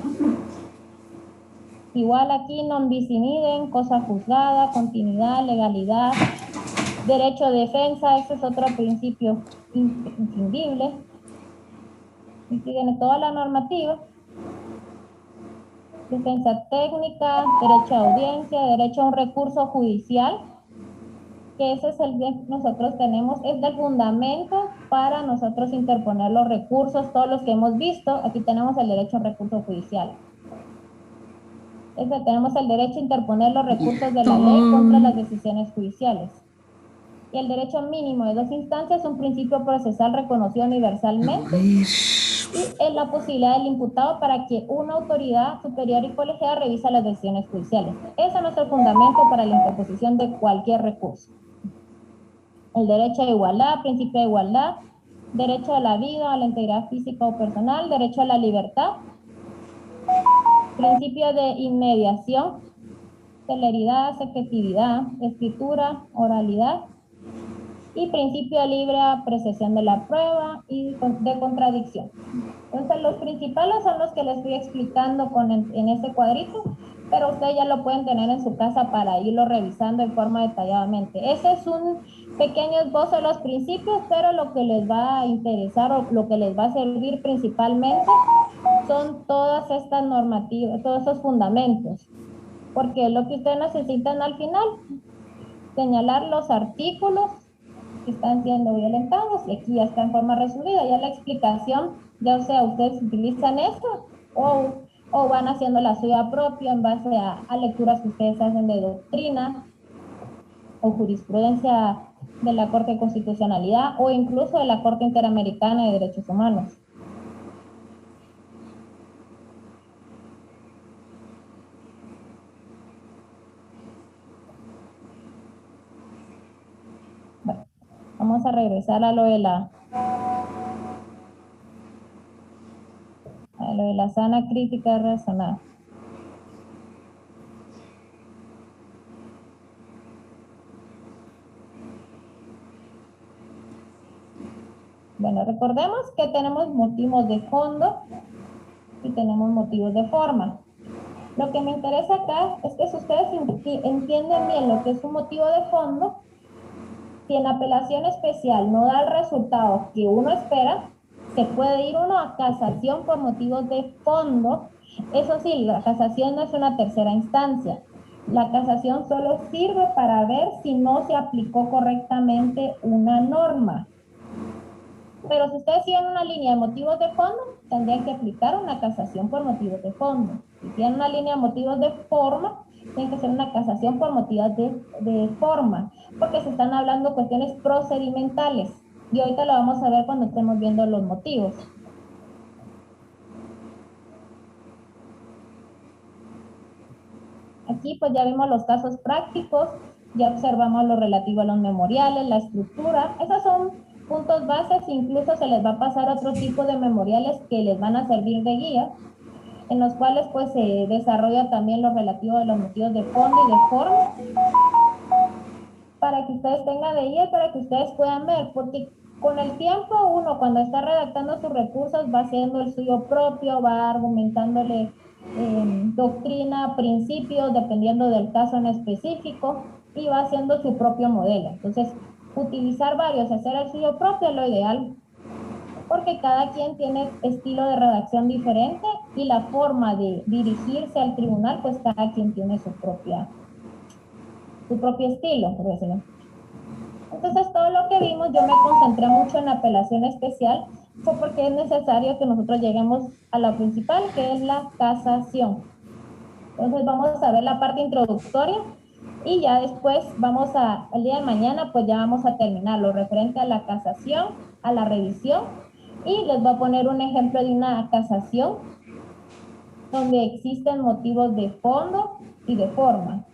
Igual aquí non bis in idem, cosa juzgada, continuidad, legalidad, derecho a defensa, ese es otro principio imprescindible. Y tiene toda la normativa. Defensa técnica, derecho a audiencia, derecho a un recurso judicial, que ese es el que nosotros tenemos, es el fundamento para nosotros interponer los recursos, todos los que hemos visto. Aquí tenemos el derecho a recurso judicial. Tenemos el derecho a interponer los recursos de la ley contra las decisiones judiciales. Y el derecho mínimo de 2 instancias es un principio procesal reconocido universalmente y es la posibilidad del imputado para que una autoridad superior y colegiada revise las decisiones judiciales. Ese es nuestro fundamento para la interposición de cualquier recurso. El derecho a igualdad, principio de igualdad, derecho a la vida, a la integridad física o personal, derecho a la libertad, principio de inmediación, celeridad, secretividad, escritura, oralidad, y principio de libre apreciación de la prueba y de contradicción. Entonces, los principales son los que les estoy explicando en este cuadrito, pero ustedes ya lo pueden tener en su casa para irlo revisando en forma detalladamente. Ese es un pequeño esbozo de los principios, pero lo que les va a interesar o lo que les va a servir principalmente son todas estas normativas, todos esos fundamentos, porque lo que ustedes necesitan al final, señalar los artículos que están siendo violentados, y aquí ya está en forma resumida, ya la explicación, ya sea ustedes utilizan esto o van haciendo la suya propia en base a lecturas que ustedes hacen de doctrina o jurisprudencia de la Corte de Constitucionalidad o incluso de la Corte Interamericana de Derechos Humanos. Bueno, vamos a regresar a lo de la sana crítica razonada. Bueno, recordemos que tenemos motivos de fondo y tenemos motivos de forma. Lo que me interesa acá es que si ustedes entienden bien lo que es un motivo de fondo, si en apelación especial no da el resultado que uno espera, se puede ir uno a casación por motivos de fondo. Eso sí, la casación no es una tercera instancia. La casación solo sirve para ver si no se aplicó correctamente una norma. Pero si ustedes siguen una línea de motivos de fondo, tendrían que aplicar una casación por motivos de fondo. Si tienen una línea de motivos de forma, tienen que hacer una casación por motivos de forma, porque se están hablando cuestiones procedimentales. Y ahorita lo vamos a ver cuando estemos viendo los motivos. Aquí pues ya vimos los casos prácticos, ya observamos lo relativo a los memoriales, la estructura. Esos son puntos bases, incluso se les va a pasar otro tipo de memoriales que les van a servir de guía, en los cuales pues se desarrolla también lo relativo a los motivos de fondo y de forma, para que ustedes tengan de guía, para que ustedes puedan ver, porque Con el tiempo, uno cuando está redactando sus recursos va haciendo el suyo propio, va argumentándole doctrina, principios, dependiendo del caso en específico, y va haciendo su propio modelo. Entonces, utilizar varios, hacer el suyo propio es lo ideal, porque cada quien tiene estilo de redacción diferente y la forma de dirigirse al tribunal, pues cada quien tiene su propio estilo, por decirlo. Entonces, todo lo que vimos, yo me concentré mucho en la apelación especial, fue porque es necesario que nosotros lleguemos a la principal, que es la casación. Entonces, vamos a ver la parte introductoria y ya después el día de mañana, pues ya vamos a terminar lo referente a la casación, a la revisión, y les voy a poner un ejemplo de una casación donde existen motivos de fondo y de forma,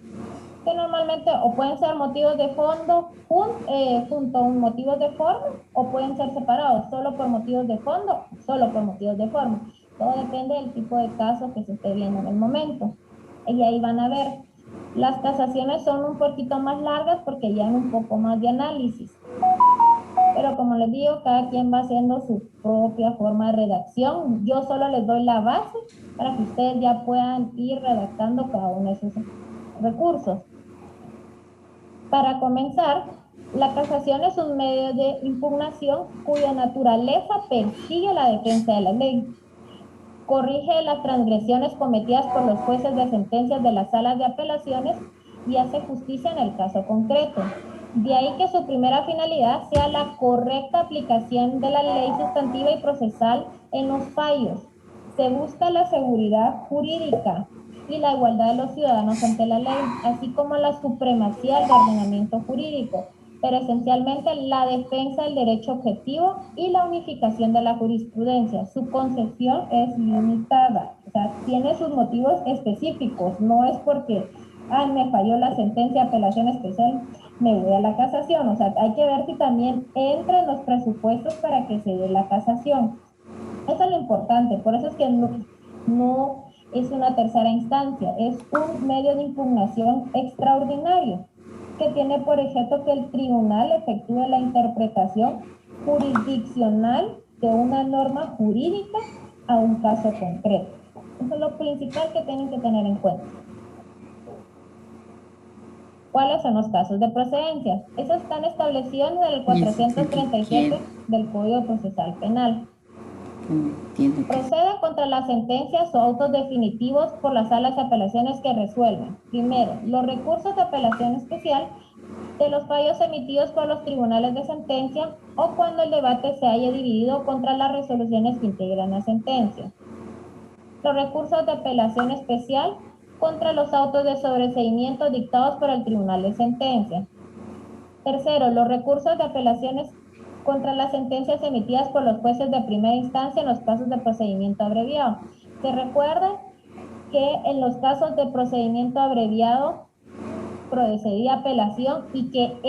que normalmente o pueden ser motivos de fondo junto a un motivos de forma, o pueden ser separados solo por motivos de fondo, solo por motivos de forma. Todo depende del tipo de caso que se esté viendo en el momento. Y ahí van a ver, las casaciones son un poquito más largas porque llevan un poco más de análisis. Pero como les digo, cada quien va haciendo su propia forma de redacción. Yo solo les doy la base para que ustedes ya puedan ir redactando cada uno de esos recursos. Para comenzar, la casación es un medio de impugnación cuya naturaleza persigue la defensa de la ley. Corrige las transgresiones cometidas por los jueces de sentencias de las salas de apelaciones y hace justicia en el caso concreto. De ahí que su primera finalidad sea la correcta aplicación de la ley sustantiva y procesal en los fallos. Se busca la seguridad jurídica y la igualdad de los ciudadanos ante la ley, así como la supremacía del ordenamiento jurídico, pero esencialmente la defensa del derecho objetivo y la unificación de la jurisprudencia. Su concepción es limitada, o sea, tiene sus motivos específicos, no es porque me falló la sentencia de apelación especial, me voy a la casación. O sea, hay que ver si también entra en los presupuestos para que se dé la casación. Eso es lo importante, por eso es que no es una tercera instancia, es un medio de impugnación extraordinario que tiene por objeto que el tribunal efectúe la interpretación jurisdiccional de una norma jurídica a un caso concreto. Eso es lo principal que tienen que tener en cuenta. ¿Cuáles son los casos de procedencia? Esos están establecidos en el 437 del Código Procesal Penal. Procede contra las sentencias o autos definitivos por las salas de apelaciones que resuelven. Primero, los recursos de apelación especial de los fallos emitidos por los tribunales de sentencia o cuando el debate se haya dividido contra las resoluciones que integran la sentencia. Los recursos de apelación especial contra los autos de sobreseimiento dictados por el tribunal de sentencia. Tercero, los recursos de apelaciones contra las sentencias emitidas por los jueces de primera instancia en los casos de procedimiento abreviado. Se recuerda que en los casos de procedimiento abreviado procedía apelación y que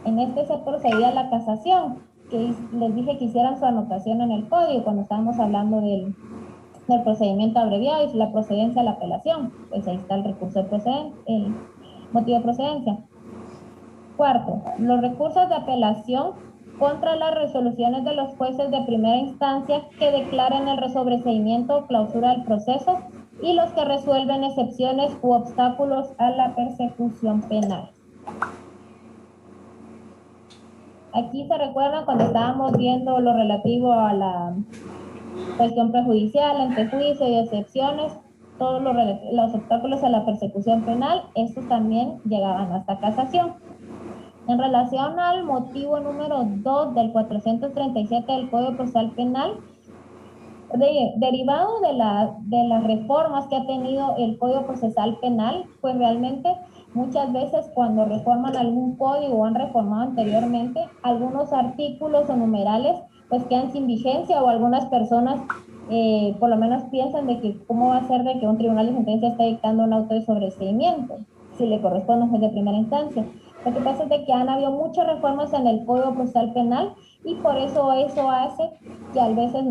en este se procedía a la casación, que les dije que hicieran su anotación en el código cuando estábamos hablando del procedimiento abreviado y la procedencia a la apelación. Pues ahí está el recurso de procedencia, el motivo de procedencia. Cuarto, los recursos de apelación contra las resoluciones de los jueces de primera instancia que declaran el resobreseimiento o clausura del proceso y los que resuelven excepciones u obstáculos a la persecución penal. Aquí se recuerda cuando estábamos viendo lo relativo a la cuestión prejudicial, antejuicio y excepciones, todos los obstáculos a la persecución penal, estos también llegaban hasta casación. En relación al motivo número 2 del 437 del Código Procesal Penal, derivado de las reformas que ha tenido el Código Procesal Penal, pues realmente muchas veces cuando reforman algún código o han reformado anteriormente, algunos artículos o numerales pues quedan sin vigencia o algunas personas por lo menos piensan de que cómo va a ser de que un tribunal de sentencia esté dictando un auto de sobreseimiento si le corresponde a un juez de primera instancia. Lo que pasa es de que han habido muchas reformas en el Código Procesal Penal y por eso hace que a veces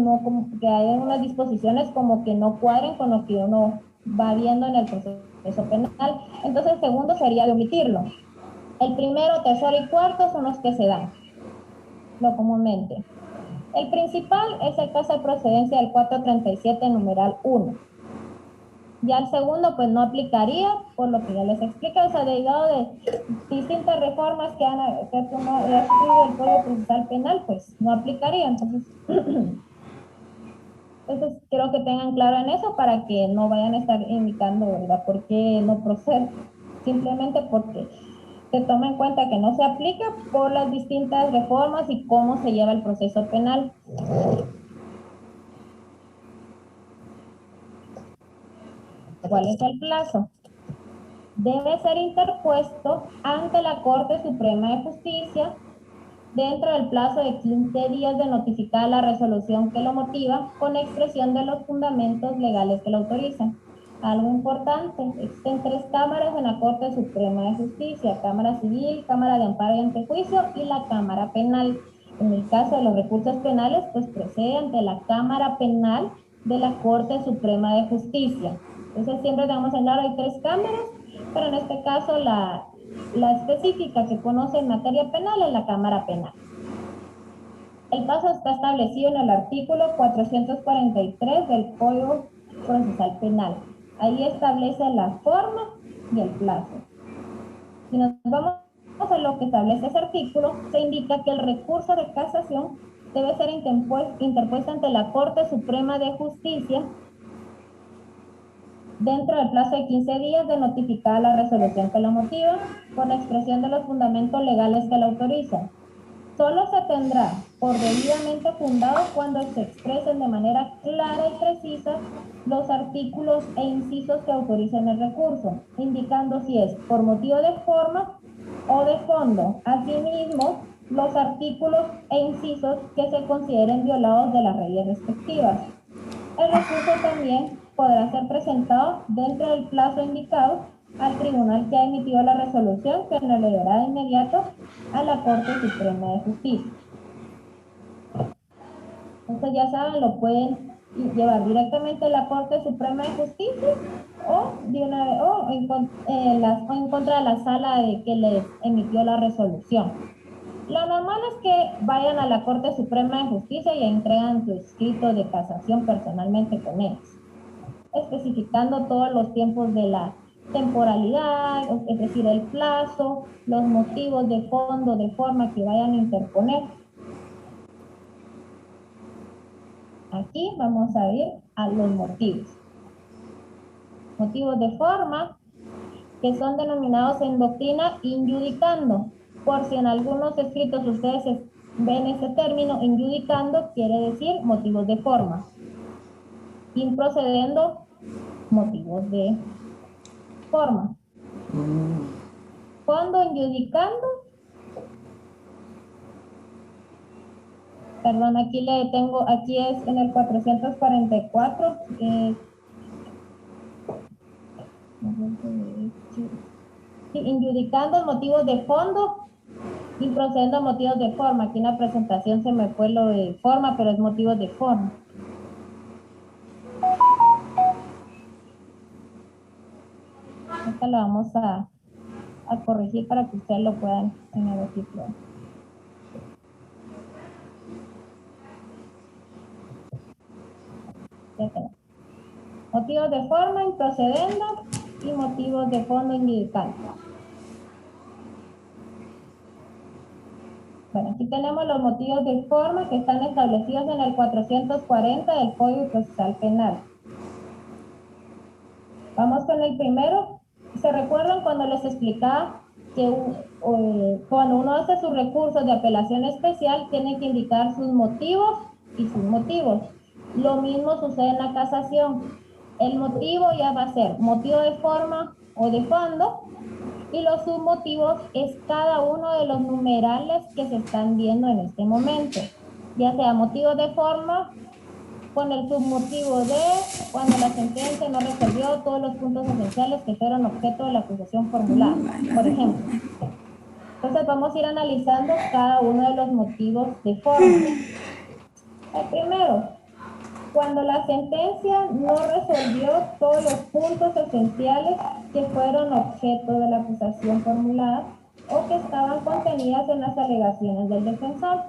que hay unas disposiciones como que no cuadren con lo que uno va viendo en el proceso penal. Entonces el segundo sería de omitirlo. El primero, tercero y cuarto son los que se dan. lo comúnmente. El principal es el caso de procedencia del 437, numeral 1. Ya el segundo, pues no aplicaría, por lo que ya les expliqué, o sea, derivado de distintas reformas que ha sufrido el Código Procesal Penal, pues no aplicaría. Entonces, quiero que tengan claro en eso para que no vayan a estar indicando, ¿verdad?, por qué no procede. Simplemente porque se toma en cuenta que no se aplica por las distintas reformas y cómo se lleva el proceso penal. ¿Cuál es el plazo? Debe ser interpuesto ante la Corte Suprema de Justicia dentro del plazo de 15 días de notificar la resolución que lo motiva con expresión de los fundamentos legales que lo autorizan. Algo importante, existen 3 cámaras en la Corte Suprema de Justicia: Cámara Civil, Cámara de Amparo y Antejuicio y la Cámara Penal. En el caso de los recursos penales, pues procede ante la Cámara Penal de la Corte Suprema de Justicia. Entonces siempre tenemos en claro, hay 3 cámaras, pero en este caso la específica que conoce en materia penal es la Cámara Penal. El paso está establecido en el artículo 443 del Código Procesal Penal. Ahí establece la forma y el plazo. Si nos vamos a lo que establece ese artículo, se indica que el recurso de casación debe ser interpuesto ante la Corte Suprema de Justicia dentro del plazo de 15 días de notificar la resolución que lo motiva, con expresión de los fundamentos legales que la autorizan. Solo se tendrá por debidamente fundado cuando se expresen de manera clara y precisa los artículos e incisos que autoricen el recurso, indicando si es por motivo de forma o de fondo. Asimismo, los artículos e incisos que se consideren violados de las leyes respectivas. El recurso también podrá ser presentado dentro del plazo indicado al tribunal que ha emitido la resolución, que lo leerá de inmediato a la Corte Suprema de Justicia. Entonces ya saben, lo pueden llevar directamente a la Corte Suprema de Justicia o en contra de la sala que les emitió la resolución. Lo normal es que vayan a la Corte Suprema de Justicia y entregan su escrito de casación personalmente con ellos, especificando todos los tiempos de la temporalidad, es decir, el plazo, los motivos de fondo, de forma que vayan a interponer. Aquí vamos a ir a los motivos. Motivos de forma, que son denominados en doctrina injudicando. Por si en algunos escritos ustedes ven ese término, injudicando quiere decir motivos de forma. Improcedendo, motivos de forma. Cuando injudicando, perdón, aquí es en el 444, injudicando motivos de fondo, improcediendo motivos de forma. Aquí en la presentación se me fue lo de forma, pero es motivos de forma. Esta la vamos a corregir para que ustedes lo puedan tener aquí claro. Ya tenemos. Motivos de forma, improcedendo, y motivos de fondo, injudicando. Bueno, aquí tenemos los motivos de forma que están establecidos en el 440 del Código Procesal Penal. Vamos con el primero. ¿Se recuerdan cuando les explicaba que cuando uno hace sus recursos de apelación especial, tiene que indicar sus motivos y sus motivos? Lo mismo sucede en la casación. El motivo ya va a ser motivo de forma o de fondo, y los submotivos es cada uno de los numerales que se están viendo en este momento, ya sea motivo de forma con el submotivo de cuando la sentencia no resolvió todos los puntos esenciales que fueron objeto de la acusación formulada, por ejemplo. Entonces vamos a ir analizando cada uno de los motivos de forma. El primero, cuando la sentencia no resolvió todos los puntos esenciales que fueron objeto de la acusación formulada o que estaban contenidas en las alegaciones del defensor.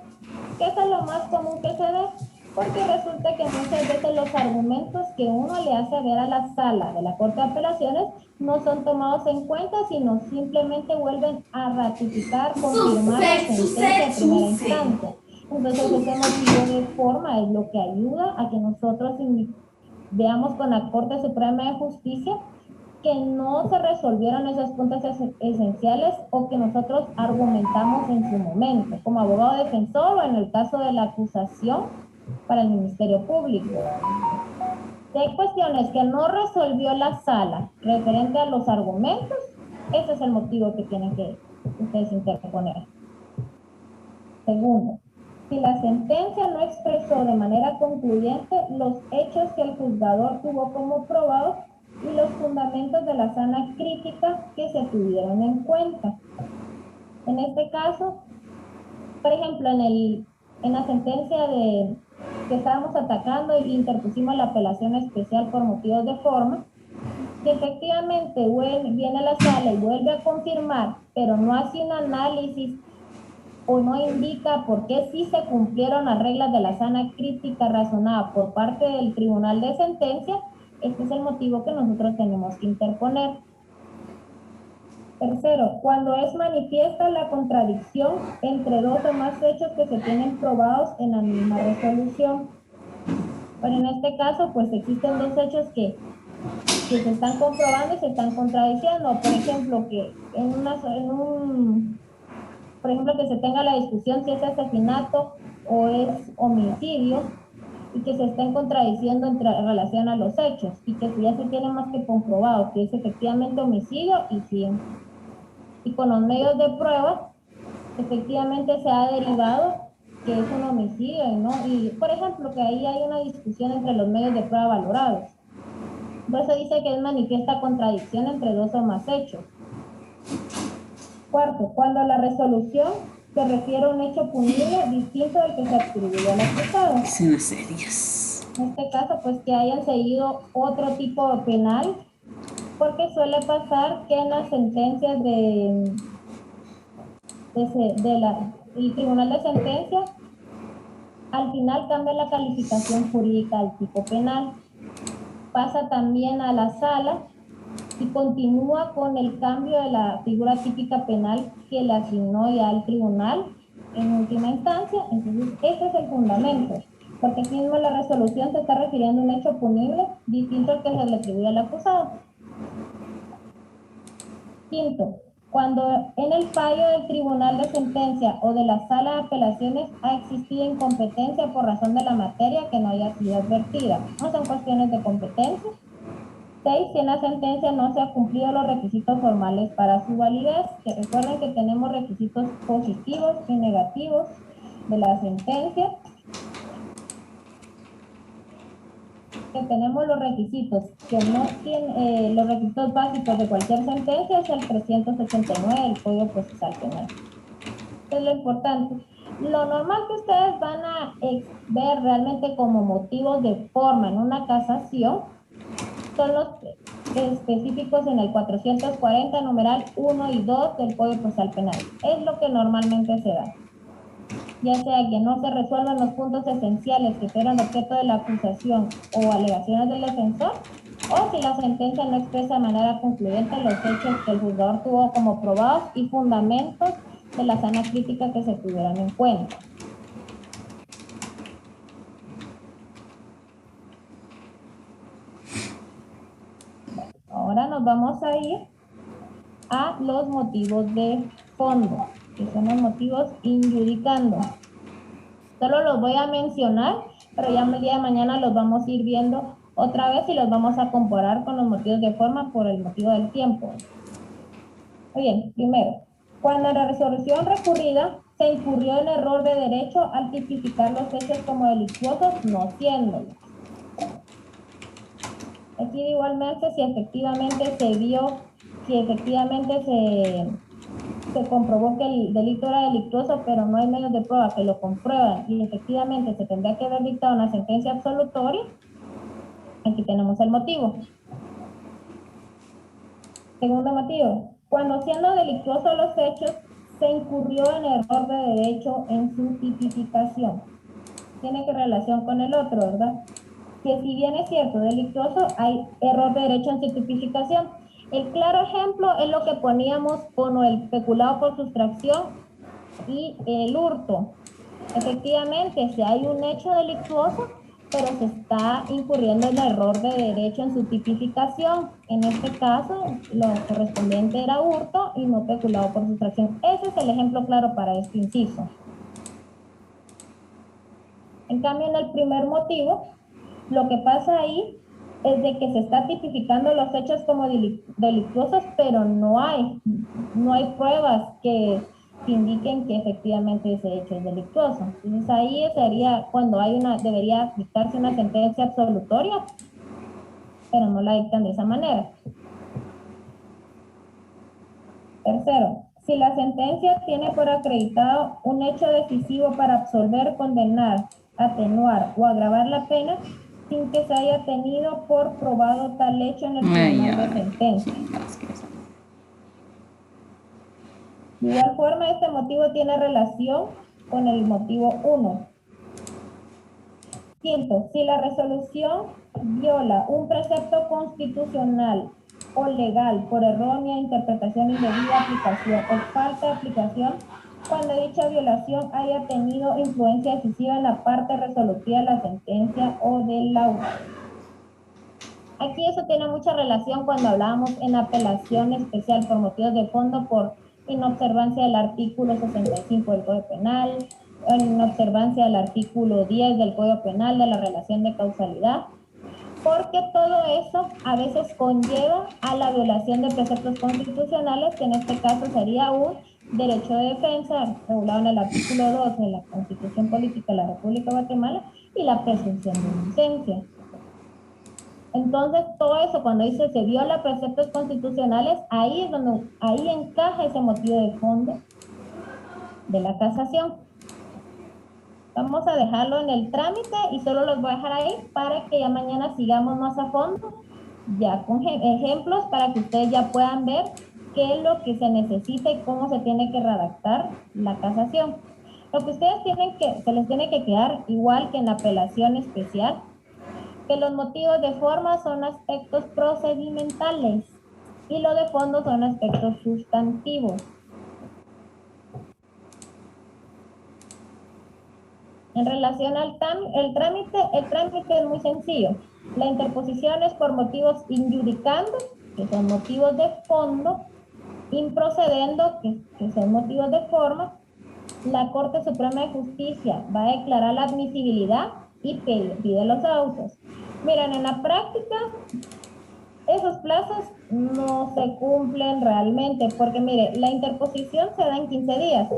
¿Qué es lo más común que se ve? Porque resulta que muchas veces los argumentos que uno le hace ver a la sala de la Corte de Apelaciones no son tomados en cuenta, sino simplemente vuelven a ratificar, confirmar la sentencia de primera instancia. Entonces ese motivo de forma es lo que ayuda a que nosotros veamos con la Corte Suprema de Justicia que no se resolvieron esos puntos esenciales o que nosotros argumentamos en su momento, como abogado defensor o en el caso de la acusación para el Ministerio Público. Si hay cuestiones que no resolvió la sala referente a los argumentos, ese es el motivo que tienen que ustedes interponer. Segundo, si la sentencia no expresó de manera concluyente los hechos que el juzgador tuvo como probados y los fundamentos de la sana crítica que se tuvieron en cuenta. En este caso, por ejemplo, en la sentencia que estábamos atacando e interpusimos la apelación especial por motivos de forma, si efectivamente viene a la sala y vuelve a confirmar, pero no hace un análisis o no indica por qué sí se cumplieron las reglas de la sana crítica razonada por parte del tribunal de sentencia, este es el motivo que nosotros tenemos que interponer. Tercero, cuando es manifiesta la contradicción entre dos o más hechos que se tienen probados en la misma resolución. Pero en este caso, pues existen dos hechos que se están comprobando y se están contradiciendo. Por ejemplo, por ejemplo, que se tenga la discusión si es asesinato o es homicidio y que se estén contradiciendo en relación a los hechos y que ya se tiene más que comprobado que es efectivamente homicidio y con los medios de prueba efectivamente se ha derivado que es un homicidio, ¿no? Y por ejemplo que ahí hay una discusión entre los medios de prueba valorados. Por eso dice que es manifiesta contradicción entre dos o más hechos. Cuarto, cuando la resolución se refiere a un hecho punible distinto del que se atribuye al acusado. Escenas serias. En este caso, pues que hayan seguido otro tipo de penal, porque suele pasar que en las sentencias del Tribunal de Sentencia, al final cambia la calificación jurídica al tipo penal. Pasa también a la sala y continúa con el cambio de la figura típica penal que le asignó ya al tribunal en última instancia. Entonces, ese es el fundamento, porque aquí mismo la resolución se está refiriendo a un hecho punible distinto al que se le atribuye al acusado. Quinto, cuando en el fallo del tribunal de sentencia o de la sala de apelaciones ha existido incompetencia por razón de la materia que no haya sido advertida. No son cuestiones de competencia. 6. Si en la sentencia no se han cumplido los requisitos formales para su validez, que recuerden que tenemos requisitos positivos y negativos de la sentencia. Que tenemos los requisitos que no tienen, los requisitos básicos de cualquier sentencia es el 389 del Código Procesal Penal. Es lo importante. Lo normal que ustedes van a ver realmente como motivos de forma en una casación son los específicos en el 440 numeral 1 y 2 del Código Procesal Penal. Es lo que normalmente se da. Ya sea que no se resuelvan los puntos esenciales que fueron objeto de la acusación o alegaciones del defensor, o si la sentencia no expresa de manera concluyente los hechos que el juzgador tuvo como probados y fundamentos de la sana crítica que se tuvieran en cuenta. Ahora nos vamos a ir a los motivos de fondo, que son los motivos injudicando. Solo los voy a mencionar, pero ya el día de mañana los vamos a ir viendo otra vez y los vamos a comparar con los motivos de forma por el motivo del tiempo. Muy bien, primero, cuando la resolución recurrida se incurrió en error de derecho al tipificar los hechos como delictuosos, no siéndolo. Aquí igualmente si efectivamente se vio, si efectivamente se comprobó que el delito era delictuoso, pero no hay medios de prueba que lo comprueban y efectivamente se tendría que haber dictado una sentencia absolutoria, aquí tenemos el motivo. Segundo motivo, cuando siendo delictuosos los hechos, se incurrió en error de derecho en su tipificación. Tiene que relación con el otro, ¿verdad? Que si bien es cierto, delictuoso, hay error de derecho en su tipificación. El claro ejemplo es lo que poníamos con el peculado por sustracción y el hurto. Efectivamente, si hay un hecho delictuoso, pero se está incurriendo en el error de derecho en su tipificación. En este caso, lo correspondiente era hurto y no peculado por sustracción. Ese es el ejemplo claro para este inciso. En cambio, en el primer motivo, lo que pasa ahí es de que se está tipificando los hechos como delictuosos, pero no hay pruebas que indiquen que efectivamente ese hecho es delictuoso. Entonces ahí sería cuando debería dictarse una sentencia absolutoria, pero no la dictan de esa manera. Tercero, si la sentencia tiene por acreditado un hecho decisivo para absolver, condenar, atenuar o agravar la pena, sin que se haya tenido por probado tal hecho en el tribunal de sentencia. De igual forma, este motivo tiene relación con el motivo 1. Quinto, si la resolución viola un precepto constitucional o legal por errónea interpretación, indebida aplicación o falta de aplicación, cuando dicha violación haya tenido influencia decisiva en la parte resolutiva de la sentencia o del laudo. Aquí eso tiene mucha relación cuando hablábamos en apelación especial por motivos de fondo, por inobservancia del artículo 65 del Código Penal, en observancia del artículo 10 del Código Penal de la relación de causalidad, porque todo eso a veces conlleva a la violación de preceptos constitucionales, que en este caso sería un derecho de defensa regulado en el artículo 12 de la Constitución Política de la República de Guatemala y la presunción de inocencia. Entonces, todo eso, cuando dice se viola preceptos constitucionales, ahí es donde encaja ese motivo de fondo de la casación. Vamos a dejarlo en el trámite y solo los voy a dejar ahí para que ya mañana sigamos más a fondo, ya con ejemplos para que ustedes ya puedan ver qué es lo que se necesita y cómo se tiene que redactar la casación. Lo que ustedes se les tiene que quedar igual que en la apelación especial, que los motivos de forma son aspectos procedimentales y lo de fondo son aspectos sustantivos. En relación al trámite es muy sencillo. La interposición es por motivos injudicando, que son motivos de fondo, improcedendo, que son motivos de forma. La Corte Suprema de Justicia va a declarar la admisibilidad y pide los autos. Miren, en la práctica, esos plazos no se cumplen realmente, porque mire, la interposición se da en 15 días.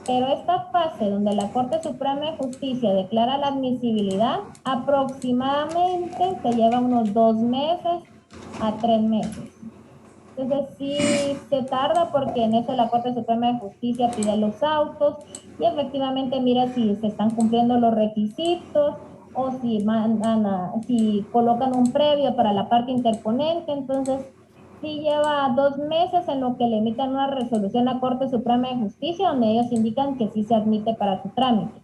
Pero esta fase donde la Corte Suprema de Justicia declara la admisibilidad, aproximadamente se lleva unos 2 meses a 3 meses. Entonces sí se tarda porque en eso la Corte Suprema de Justicia pide los autos y efectivamente mira si se están cumpliendo los requisitos o si colocan un previo para la parte interponente. Entonces sí lleva 2 meses en lo que le emitan una resolución a la Corte Suprema de Justicia donde ellos indican que sí se admite para su trámite.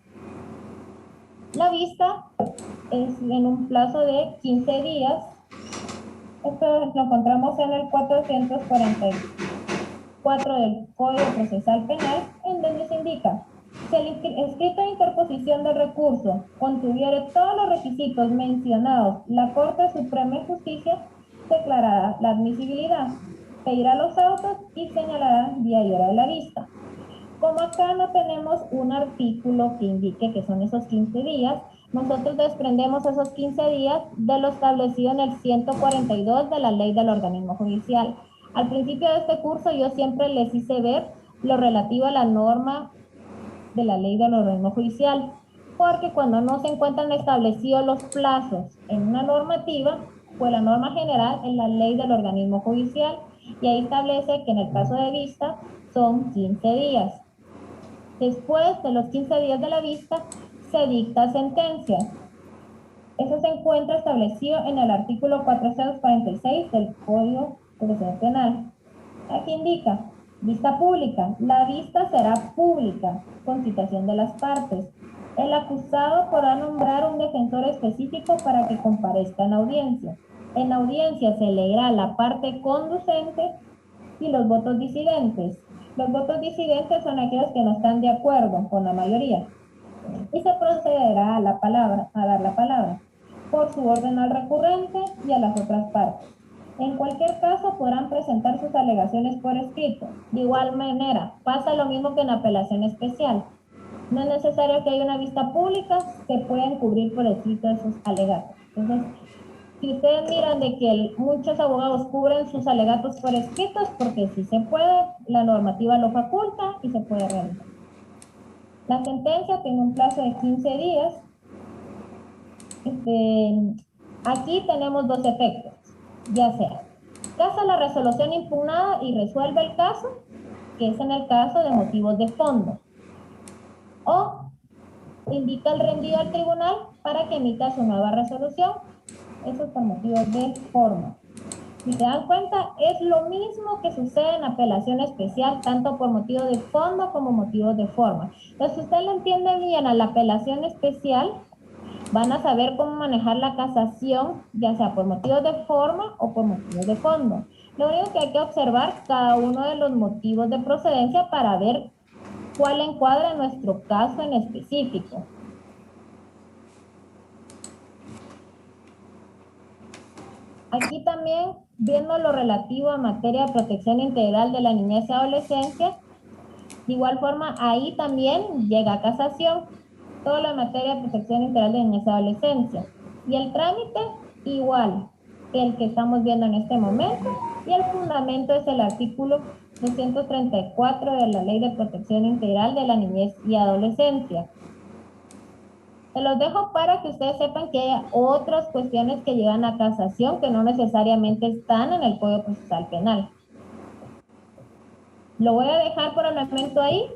La vista es en un plazo de 15 días. Esto lo encontramos en el 444 del Código Procesal Penal, en donde se indica: si el escrito de interposición de recurso contuviere todos los requisitos mencionados, la Corte Suprema de Justicia declarará la admisibilidad, pedirá los autos y señalará día y hora de la vista. Como acá no tenemos un artículo que indique que son esos 15 días, nosotros desprendemos esos 15 días de lo establecido en el 142 de la Ley del Organismo Judicial. Al principio de este curso yo siempre les hice ver lo relativo a la norma de la Ley del Organismo Judicial, porque cuando no se encuentran establecidos los plazos en una normativa, pues la norma general es la Ley del Organismo Judicial y ahí establece que en el caso de vista son 15 días. Después de los 15 días de la vista, se dicta sentencia. Eso se encuentra establecido en el artículo 446 del Código Procesal Penal. Aquí indica: Vista pública. La vista será pública, con citación de las partes. El acusado podrá nombrar un defensor específico para que comparezca en audiencia. En audiencia se leerá la parte conducente y los votos disidentes. Los votos disidentes son aquellos que no están de acuerdo con la mayoría. Y se procederá a dar la palabra por su orden al recurrente y a las otras partes. En cualquier caso, podrán presentar sus alegaciones por escrito. De igual manera, pasa lo mismo que en apelación especial. No es necesario que haya una vista pública, se pueden cubrir por escrito esos alegatos. Entonces, si ustedes miran de que muchos abogados cubren sus alegatos por escritos, porque si se puede, la normativa lo faculta y se puede realizar. La sentencia tiene un plazo de 15 días. Aquí tenemos dos efectos, ya sea casa la resolución impugnada y resuelve el caso, que es en el caso de motivos de fondo, o indica el rendido al tribunal para que emita su nueva resolución. Eso es por motivos de forma. Si se dan cuenta, es lo mismo que sucede en apelación especial, tanto por motivo de fondo como motivos de forma. Entonces, si usted lo entiende bien a la apelación especial, van a saber cómo manejar la casación, ya sea por motivos de forma o por motivos de fondo. Lo único que hay que observar cada uno de los motivos de procedencia para ver cuál encuadra nuestro caso en específico. Aquí también, viendo lo relativo a materia de protección integral de la niñez y adolescencia, de igual forma, ahí también llega a casación todo lo de materia de protección integral de niñez y adolescencia. Y el trámite, igual que el que estamos viendo en este momento, y el fundamento es el artículo 234 de la Ley de Protección Integral de la Niñez y Adolescencia. Se los dejo para que ustedes sepan que hay otras cuestiones que llegan a casación que no necesariamente están en el Código Procesal Penal. Lo voy a dejar por el momento ahí.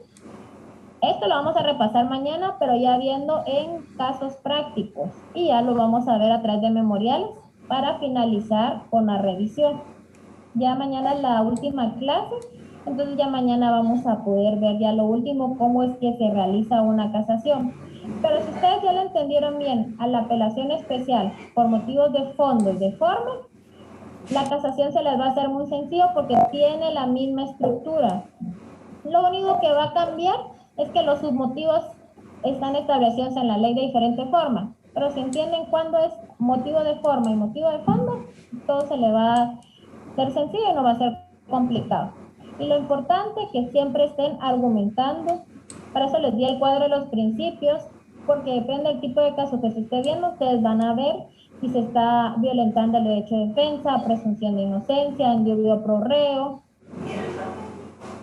Esto lo vamos a repasar mañana, pero ya viendo en casos prácticos. Y ya lo vamos a ver a través de memoriales para finalizar con la revisión. Ya mañana es la última clase, entonces ya mañana vamos a poder ver ya lo último, cómo es que se realiza una casación. Pero si ustedes ya lo entendieron bien, a la apelación especial por motivos de fondo y de forma, la casación se les va a hacer muy sencillo porque tiene la misma estructura. Lo único que va a cambiar es que los submotivos están establecidos en la ley de diferente forma. Pero si entienden cuándo es motivo de forma y motivo de fondo, todo se le va a ser sencillo y no va a ser complicado. Y lo importante es que siempre estén argumentando. Para eso les di el cuadro de los principios, porque depende del tipo de caso que se esté viendo, ustedes van a ver si se está violentando el derecho de defensa, presunción de inocencia, indubio pro reo,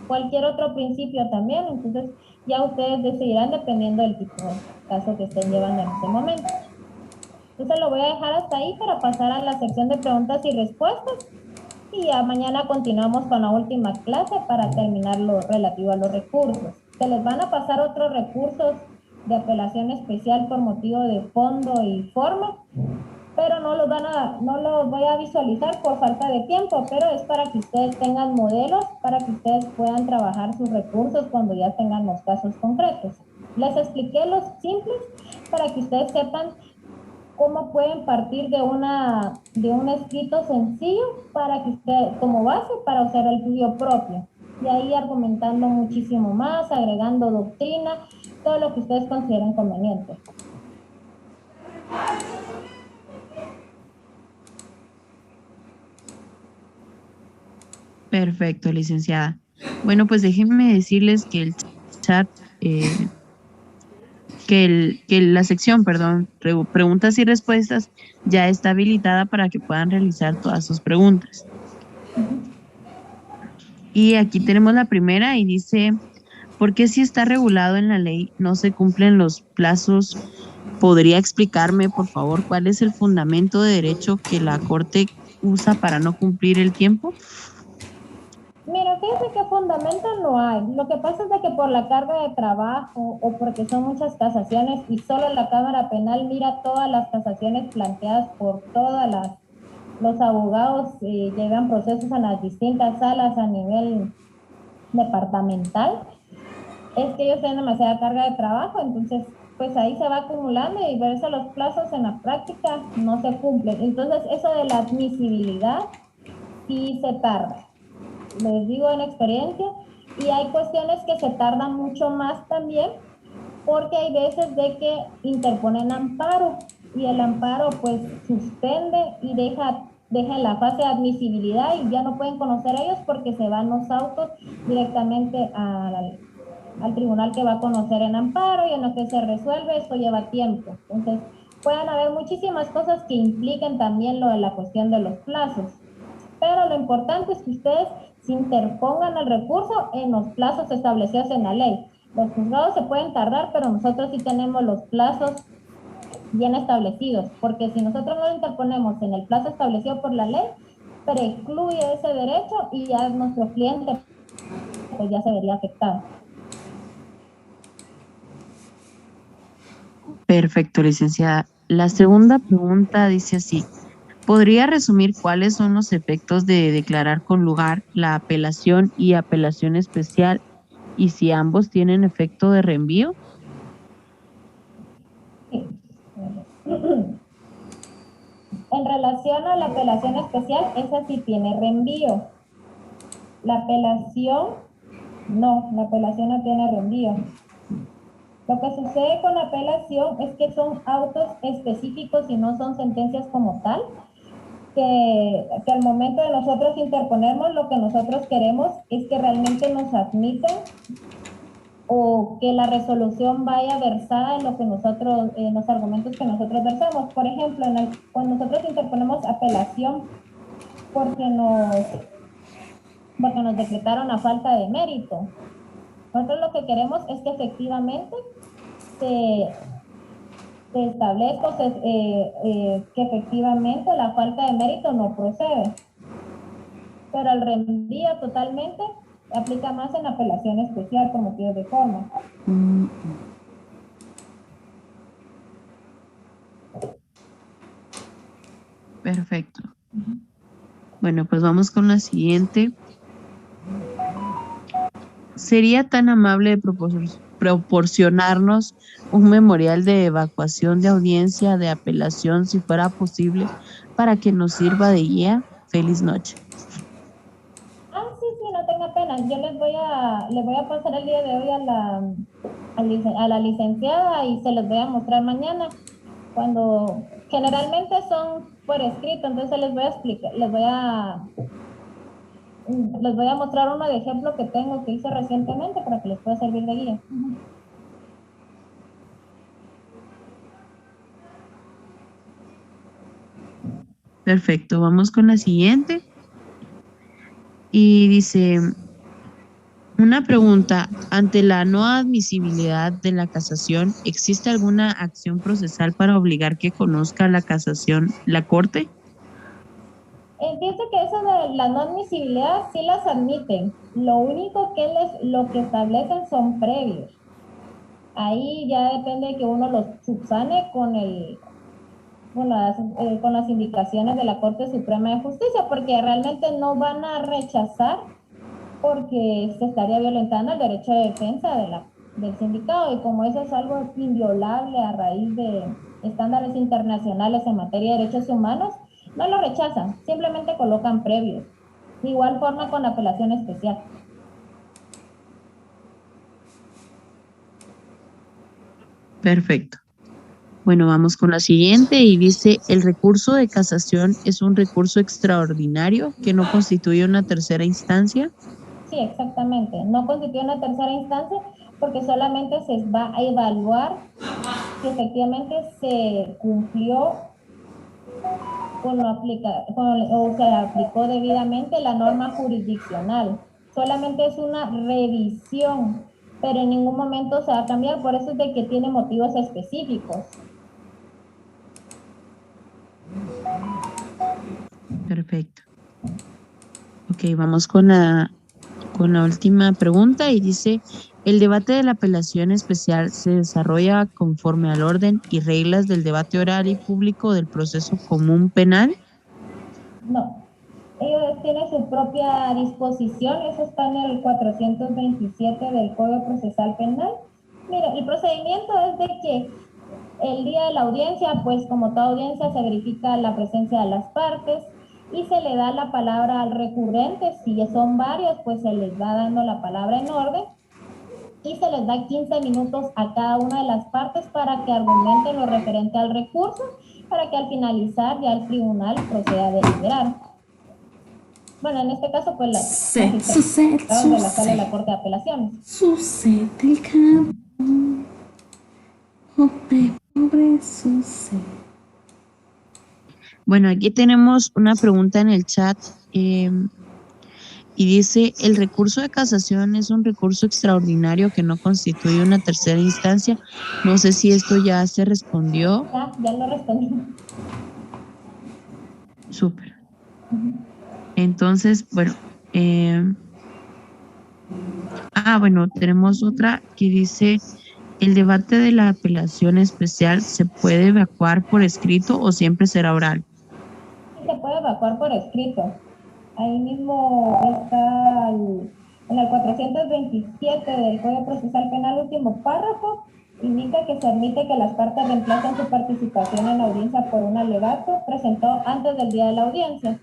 cualquier otro principio también. Entonces ya ustedes decidirán dependiendo del tipo de caso que estén llevando en este momento. Entonces lo voy a dejar hasta ahí para pasar a la sección de preguntas y respuestas. Y ya mañana continuamos con la última clase para terminar lo relativo a los recursos. Se les van a pasar otros recursos de apelación especial por motivo de fondo y forma, pero no los voy a visualizar por falta de tiempo, pero es para que ustedes tengan modelos, para que ustedes puedan trabajar sus recursos cuando ya tengan los casos concretos. Les expliqué los simples para que ustedes sepan cómo pueden partir de un escrito sencillo para que usted, como base, para usar el tuyo propio. Y ahí argumentando muchísimo más, agregando doctrina, todo lo que ustedes consideren conveniente. Perfecto, licenciada. Bueno, pues déjenme decirles que el chat, que la sección, perdón, preguntas y respuestas ya está habilitada para que puedan realizar todas sus preguntas. Y aquí tenemos la primera y dice, ¿por qué si está regulado en la ley no se cumplen los plazos? ¿Podría explicarme, por favor, cuál es el fundamento de derecho que la Corte usa para no cumplir el tiempo? Mira, fíjense que fundamento no hay. Lo que pasa es de que por la carga de trabajo o porque son muchas casaciones y solo la Cámara Penal mira todas las casaciones planteadas por los abogados, llevan procesos a las distintas salas a nivel departamental, es que ellos tienen demasiada carga de trabajo, entonces pues ahí se va acumulando y por eso los plazos en la práctica no se cumplen. Entonces eso de la admisibilidad sí se tarda, les digo en experiencia, y hay cuestiones que se tardan mucho más también porque hay veces de que interponen amparo y el amparo pues suspende y deja la fase de admisibilidad y ya no pueden conocer ellos porque se van los autos directamente al tribunal que va a conocer en amparo y en lo que se resuelve esto lleva tiempo. Entonces pueden haber muchísimas cosas que impliquen también lo de la cuestión de los plazos. Pero lo importante es que ustedes se interpongan el recurso en los plazos establecidos en la ley. Los juzgados se pueden tardar, pero nosotros sí tenemos los plazos bien establecidos, porque si nosotros no lo interponemos en el plazo establecido por la ley, precluye ese derecho y ya nuestro cliente pues ya se vería afectado. Perfecto, licenciada. La segunda pregunta dice así: ¿podría resumir cuáles son los efectos de declarar con lugar la apelación y apelación especial y si ambos tienen efecto de reenvío? Sí. En relación a la apelación especial, esa sí tiene reenvío. La apelación no tiene reenvío. Lo que sucede con la apelación es que son autos específicos y no son sentencias como tal, que al momento de nosotros interponernos, lo que nosotros queremos es que realmente nos admitan o que la resolución vaya versada en lo que nosotros, en los argumentos que nosotros versamos. Por ejemplo, cuando nosotros interponemos apelación porque nos decretaron la falta de mérito, nosotros lo que queremos es que efectivamente se establezca que efectivamente la falta de mérito no procede. Pero el reenvío totalmente aplica más en apelación especial por motivos de forma. Perfecto. Bueno, pues vamos con la siguiente. ¿Sería tan amable de proporcionarnos un memorial de evacuación de audiencia de apelación, si fuera posible, para que nos sirva de guía? Feliz noche. Sí, no tenga pena. Yo les voy a pasar el día de hoy a la licenciada y se los voy a mostrar mañana. Cuando generalmente son por escrito, entonces les voy a explicar, les voy a mostrar uno de ejemplo que tengo que hice recientemente para que les pueda servir de guía. Perfecto, vamos con la siguiente. Y dice, una pregunta: ante la no admisibilidad de la casación, ¿existe alguna acción procesal para obligar que conozca la casación la Corte? Fíjense que eso de la no admisibilidad sí las admiten. Lo único que lo que establecen son previos. Ahí ya depende de que uno los subsane con las indicaciones de la Corte Suprema de Justicia, porque realmente no van a rechazar porque se estaría violentando el derecho de defensa del sindicado, y como eso es algo inviolable a raíz de estándares internacionales en materia de derechos humanos, no lo rechazan, simplemente colocan previos. De igual forma con la apelación especial. Perfecto. Bueno, vamos con la siguiente y dice, ¿el recurso de casación es un recurso extraordinario que no constituye una tercera instancia? Sí, exactamente. No constituye una tercera instancia porque solamente se va a evaluar si efectivamente se cumplió o se aplicó debidamente la norma jurisdiccional. Solamente es una revisión, pero en ningún momento se va a cambiar, por eso es de que tiene motivos específicos. Perfecto. Ok, vamos con la última pregunta y dice, ¿el debate de la apelación especial se desarrolla conforme al orden y reglas del debate oral y público del proceso común penal? No. Ellos tienen su propia disposición, eso está en el 427 del Código Procesal Penal. Mira, el procedimiento es de que el día de la audiencia, pues como toda audiencia, se verifica la presencia de las partes y se le da la palabra al recurrente. Si son varios, pues se les va dando la palabra en orden y se les da 15 minutos a cada una de las partes para que argumenten lo referente al recurso, para que al finalizar ya el tribunal proceda a deliberar. Bueno, en este caso, pues las de la Sala de la Corte de Apelaciones. Sucede el campo. Pobre sucede. Bueno, aquí tenemos una pregunta en el chat y dice, ¿el recurso de casación es un recurso extraordinario que no constituye una tercera instancia? No sé si esto ya se respondió. Ya lo respondí. Súper. Entonces, bueno, bueno, tenemos otra que dice, ¿el debate de la apelación especial se puede evacuar por escrito o siempre será oral? Sí, se puede evacuar por escrito. Ahí mismo está en el 427 del Código Procesal Penal, último párrafo, indica que se admite que las partes reemplazan su participación en la audiencia por un alegato presentado antes del día de la audiencia.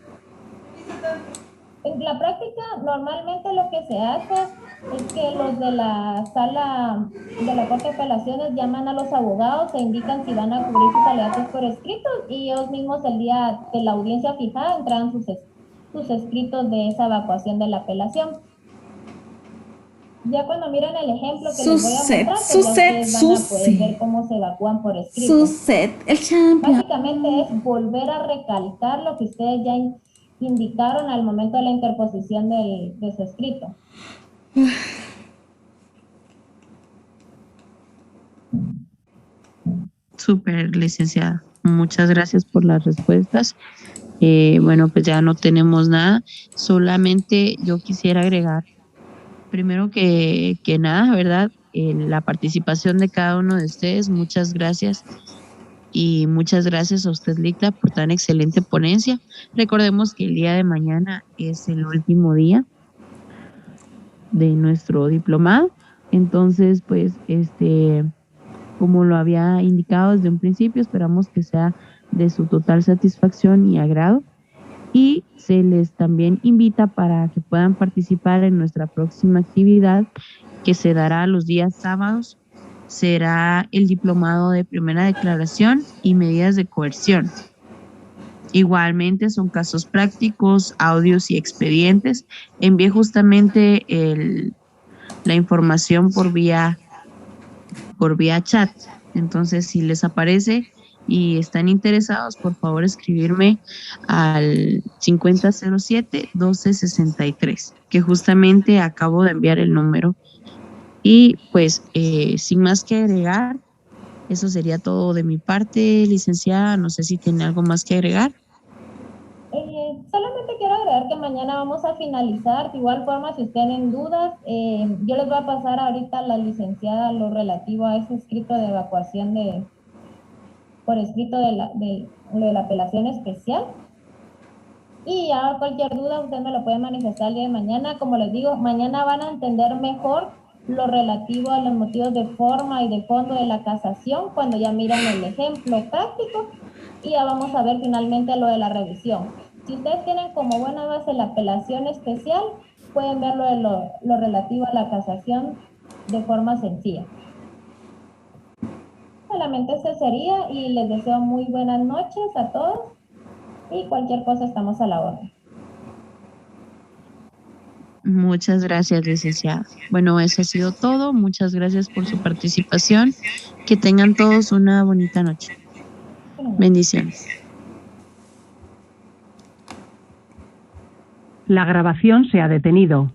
En la práctica, normalmente lo que se hace es que los de la sala de la Corte de Apelaciones llaman a los abogados e indican si van a cubrir sus alegatos por escrito y ellos mismos el día de la audiencia fijada entregan sus escritos de esa evacuación de la apelación. Ya cuando miren el ejemplo que les voy a mostrar, pues ya ustedes van a poder ver cómo se evacúan por escrito. Básicamente es volver a recalcar lo que ustedes ya indicaron al momento de la interposición de su escrito. Súper, licenciada. Muchas gracias por las respuestas. Bueno, pues ya no tenemos nada. Solamente yo quisiera agregar, primero que nada, ¿verdad? La participación de cada uno de ustedes. Muchas gracias. Y muchas gracias a usted, Licta, por tan excelente ponencia. Recordemos que el día de mañana es el último día de nuestro diplomado. Entonces, pues, como lo había indicado desde un principio, esperamos que sea de su total satisfacción y agrado. Y se les también invita para que puedan participar en nuestra próxima actividad que se dará los días sábados. Será el diplomado de primera declaración y medidas de coerción. Igualmente son casos prácticos, audios y expedientes. Envié justamente la información por vía chat. Entonces, si les aparece y están interesados, por favor escribirme al 5007-1263, que justamente acabo de enviar el número. Y pues, sin más que agregar, eso sería todo de mi parte, licenciada. No sé si tiene algo más que agregar. Solamente quiero agregar que mañana vamos a finalizar. De igual forma, si tienen dudas, yo les voy a pasar ahorita a la licenciada lo relativo a ese escrito de evacuación por escrito de la apelación especial. Y ya cualquier duda usted me lo puede manifestar el día de mañana. Como les digo, mañana van a entender mejor lo relativo a los motivos de forma y de fondo de la casación cuando ya miran el ejemplo práctico y ya vamos a ver finalmente lo de la revisión. Si ustedes tienen como buena base la apelación especial, pueden ver lo relativo a la casación de forma sencilla. Solamente eso sería y les deseo muy buenas noches a todos y cualquier cosa estamos a la orden. Muchas gracias, licenciada. Bueno, eso ha sido todo. Muchas gracias por su participación. Que tengan todos una bonita noche. Bendiciones. La grabación se ha detenido.